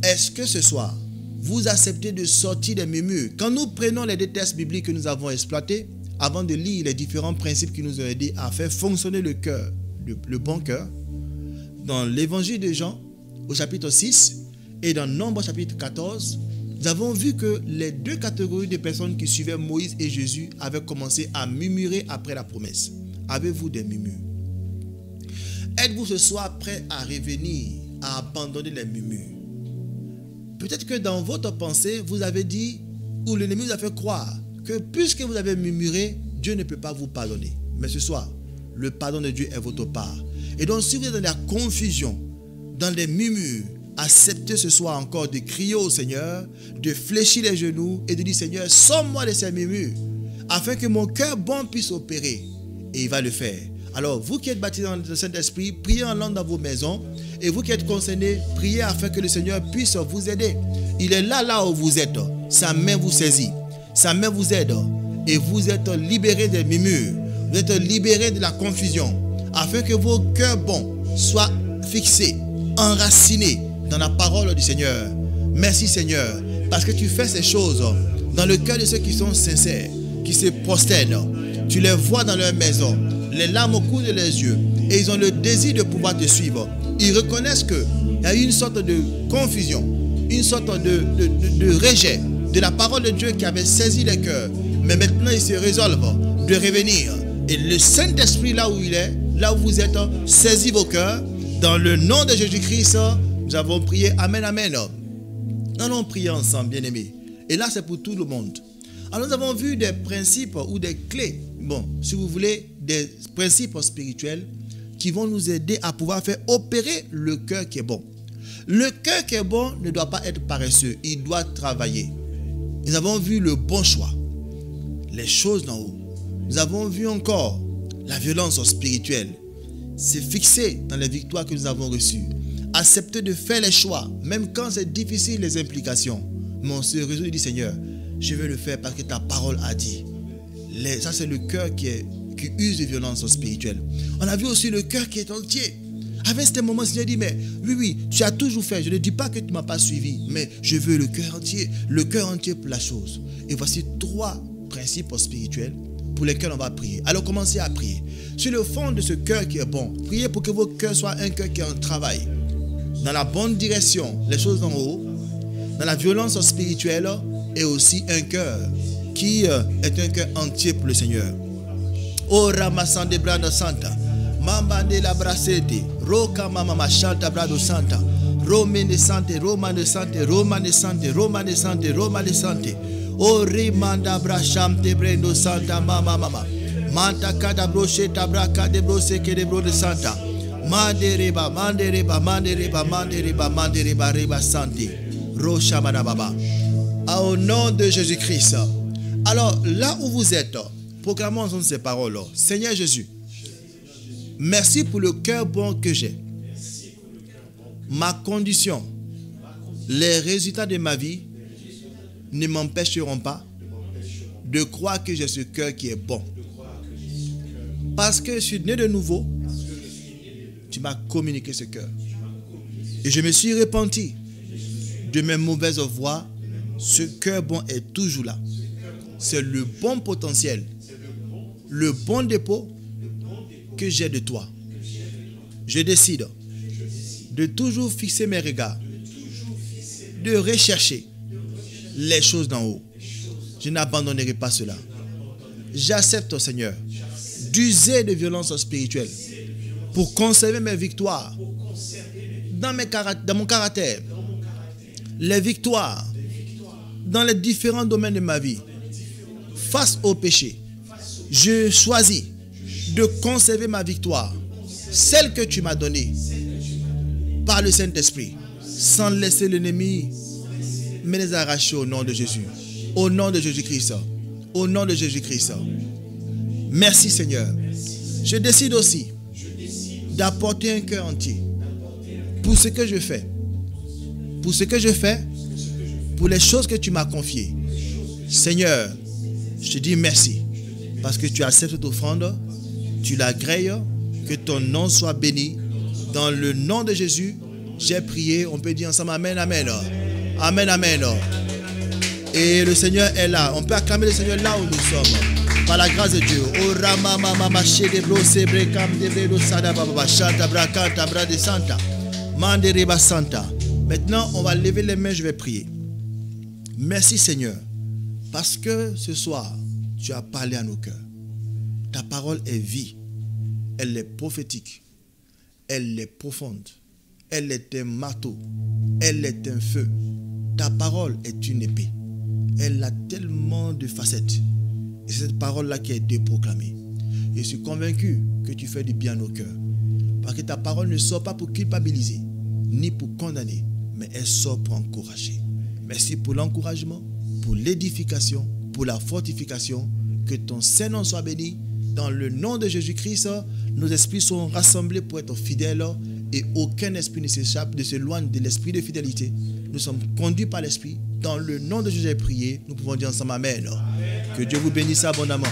Est-ce que ce soir, vous acceptez de sortir des murmures? Quand nous prenons les 2 textes bibliques que nous avons exploités, avant de lire les différents principes qui nous ont aidés à faire fonctionner le cœur, le bon cœur, dans l'évangile de Jean, au chapitre 6, et dans Nombre chapitre 14, nous avons vu que les 2 catégories de personnes qui suivaient Moïse et Jésus avaient commencé à murmurer après la promesse. Avez-vous des murmures? Êtes-vous ce soir prêt à revenir, à abandonner les murmures? Peut-être que dans votre pensée, vous avez dit, ou l'ennemi vous a fait croire, que puisque vous avez murmuré, Dieu ne peut pas vous pardonner. Mais ce soir, le pardon de Dieu est votre part. Et donc, si vous êtes dans la confusion, dans les murmures, acceptez ce soir encore de crier au Seigneur, de fléchir les genoux et de dire, Seigneur, sors-moi de ces murmures, afin que mon cœur bon puisse opérer. Et il va le faire. Alors, vous qui êtes baptisés dans le Saint-Esprit, priez en langue dans vos maisons. Et vous qui êtes concernés, priez afin que le Seigneur puisse vous aider. Il est là où vous êtes. Sa main vous saisit. Sa main vous aide. Et vous êtes libérés des murmures. Vous êtes libérés de la confusion. Afin que vos cœurs bons soient fixés, enracinés dans la parole du Seigneur. Merci Seigneur, parce que tu fais ces choses dans le cœur de ceux qui sont sincères, qui se prosternent. Tu les vois dans leur maison, les larmes coulent de leurs yeux, et ils ont le désir de pouvoir te suivre. Ils reconnaissent qu'il y a une sorte de confusion, une sorte de rejet de la parole de Dieu qui avait saisi les cœurs. Mais maintenant, ils se résolvent de revenir. Et le Saint-Esprit, là où il est, là où vous êtes, saisit vos cœurs Dans le nom de Jésus-Christ, nous avons prié. Amen, amen. Nous allons prier ensemble, bien-aimés. Et là, c'est pour tout le monde. Alors, nous avons vu des principes ou des clés, bon, si vous voulez, des principes spirituels qui vont nous aider à pouvoir faire opérer le cœur qui est bon. Le cœur qui est bon ne doit pas être paresseux, il doit travailler. Nous avons vu le bon choix, les choses d'en haut. Nous avons vu encore la violence spirituelle. C'est fixé dans les victoires que nous avons reçues. Accepter de faire les choix, même quand c'est difficile les implications. Mais on se résout et dit, Seigneur, je vais le faire parce que ta parole a dit. Ça, c'est le cœur qui use de violence spirituelle. On a vu aussi le cœur qui est entier. Avec ce moment, Seigneur dit, mais oui, tu as toujours fait. Je ne dis pas que tu ne m'as pas suivi, mais je veux le cœur entier pour la chose. Et voici 3 principes spirituels pour lesquels on va prier. Alors commencez à prier. Sur le fond de ce cœur qui est bon, priez pour que votre cœur soit un cœur qui est en travail. Dans la bonne direction, les choses d'en haut, dans la violence spirituelle, et aussi un cœur qui est un cœur entier pour le Seigneur. Oh Ramasande Brado Santa, Mambande la Brasete, Roka Mama Chanta Brado Santa, Romane Sante, Romane Sante, Romane Sante, Romane Sante, Romane Sante, Oh Rimanda Brachamte Brendo Santa Mama Mama, Manta Kada Broche Tabraka de Brose que de Brode Santa, Mandereba, Mandereba, Mandereba, Mandereba, Mandereba, Reba Sante, Rocha Manababa. Au nom de Jésus-Christ. Alors, là où vous êtes, proclamons ensemble ces paroles. Seigneur Jésus, merci pour le cœur bon que j'ai. Ma condition, les résultats de ma vie ne m'empêcheront pas de croire que j'ai ce cœur qui est bon. Parce que je suis né de nouveau, tu m'as communiqué ce cœur. Et je me suis repenti de mes mauvaises voies. Ce cœur bon est toujours là. C'est le bon potentiel, le bon dépôt que j'ai de toi. Je décide de toujours fixer mes regards, de rechercher les choses d'en haut. Je n'abandonnerai pas cela. J'accepte, Seigneur, d'user de violence spirituelle pour conserver mes victoires dans mon caractère. Les victoires dans les différents domaines de ma vie, face au péché, je choisis de conserver ma victoire, celle que tu m'as donnée par le Saint-Esprit, sans laisser l'ennemi me les arracher au nom de Jésus, au nom de Jésus-Christ, au nom de Jésus-Christ. Merci Seigneur. Je décide aussi d'apporter un cœur entier pour ce que je fais, pour les choses que tu m'as confiées. Seigneur, je te dis merci parce que tu acceptes cette offrande, tu l'agrées, que ton nom soit béni. Dans le nom de Jésus, j'ai prié. On peut dire ensemble Amen, Amen. Amen, Amen. Et le Seigneur est là. On peut acclamer le Seigneur là où nous sommes. Par la grâce de Dieu. Oh Rama Mama Mache de Bro Sebre Cam de Bredo Sada Baba Chanta Bracanta Bra de Santa Mandereba Santa. Maintenant, on va lever les mains, je vais prier. Merci Seigneur, parce que ce soir, tu as parlé à nos cœurs. Ta parole est vie, elle est prophétique, elle est profonde, elle est un marteau, elle est un feu. Ta parole est une épée, elle a tellement de facettes. Et c'est cette parole-là qui a été proclamée. Je suis convaincu que tu fais du bien au cœur, parce que ta parole ne sort pas pour culpabiliser, ni pour condamner, mais elle sort pour encourager. Merci pour l'encouragement, pour l'édification, pour la fortification. Que ton Saint-Nom soit béni. Dans le nom de Jésus-Christ, nos esprits sont rassemblés pour être fidèles et aucun esprit ne s'échappe, ne s'éloigne de l'esprit de fidélité. Nous sommes conduits par l'esprit. Dans le nom de Jésus, j'ai prié. Nous pouvons dire ensemble Amen. Que Dieu vous bénisse abondamment.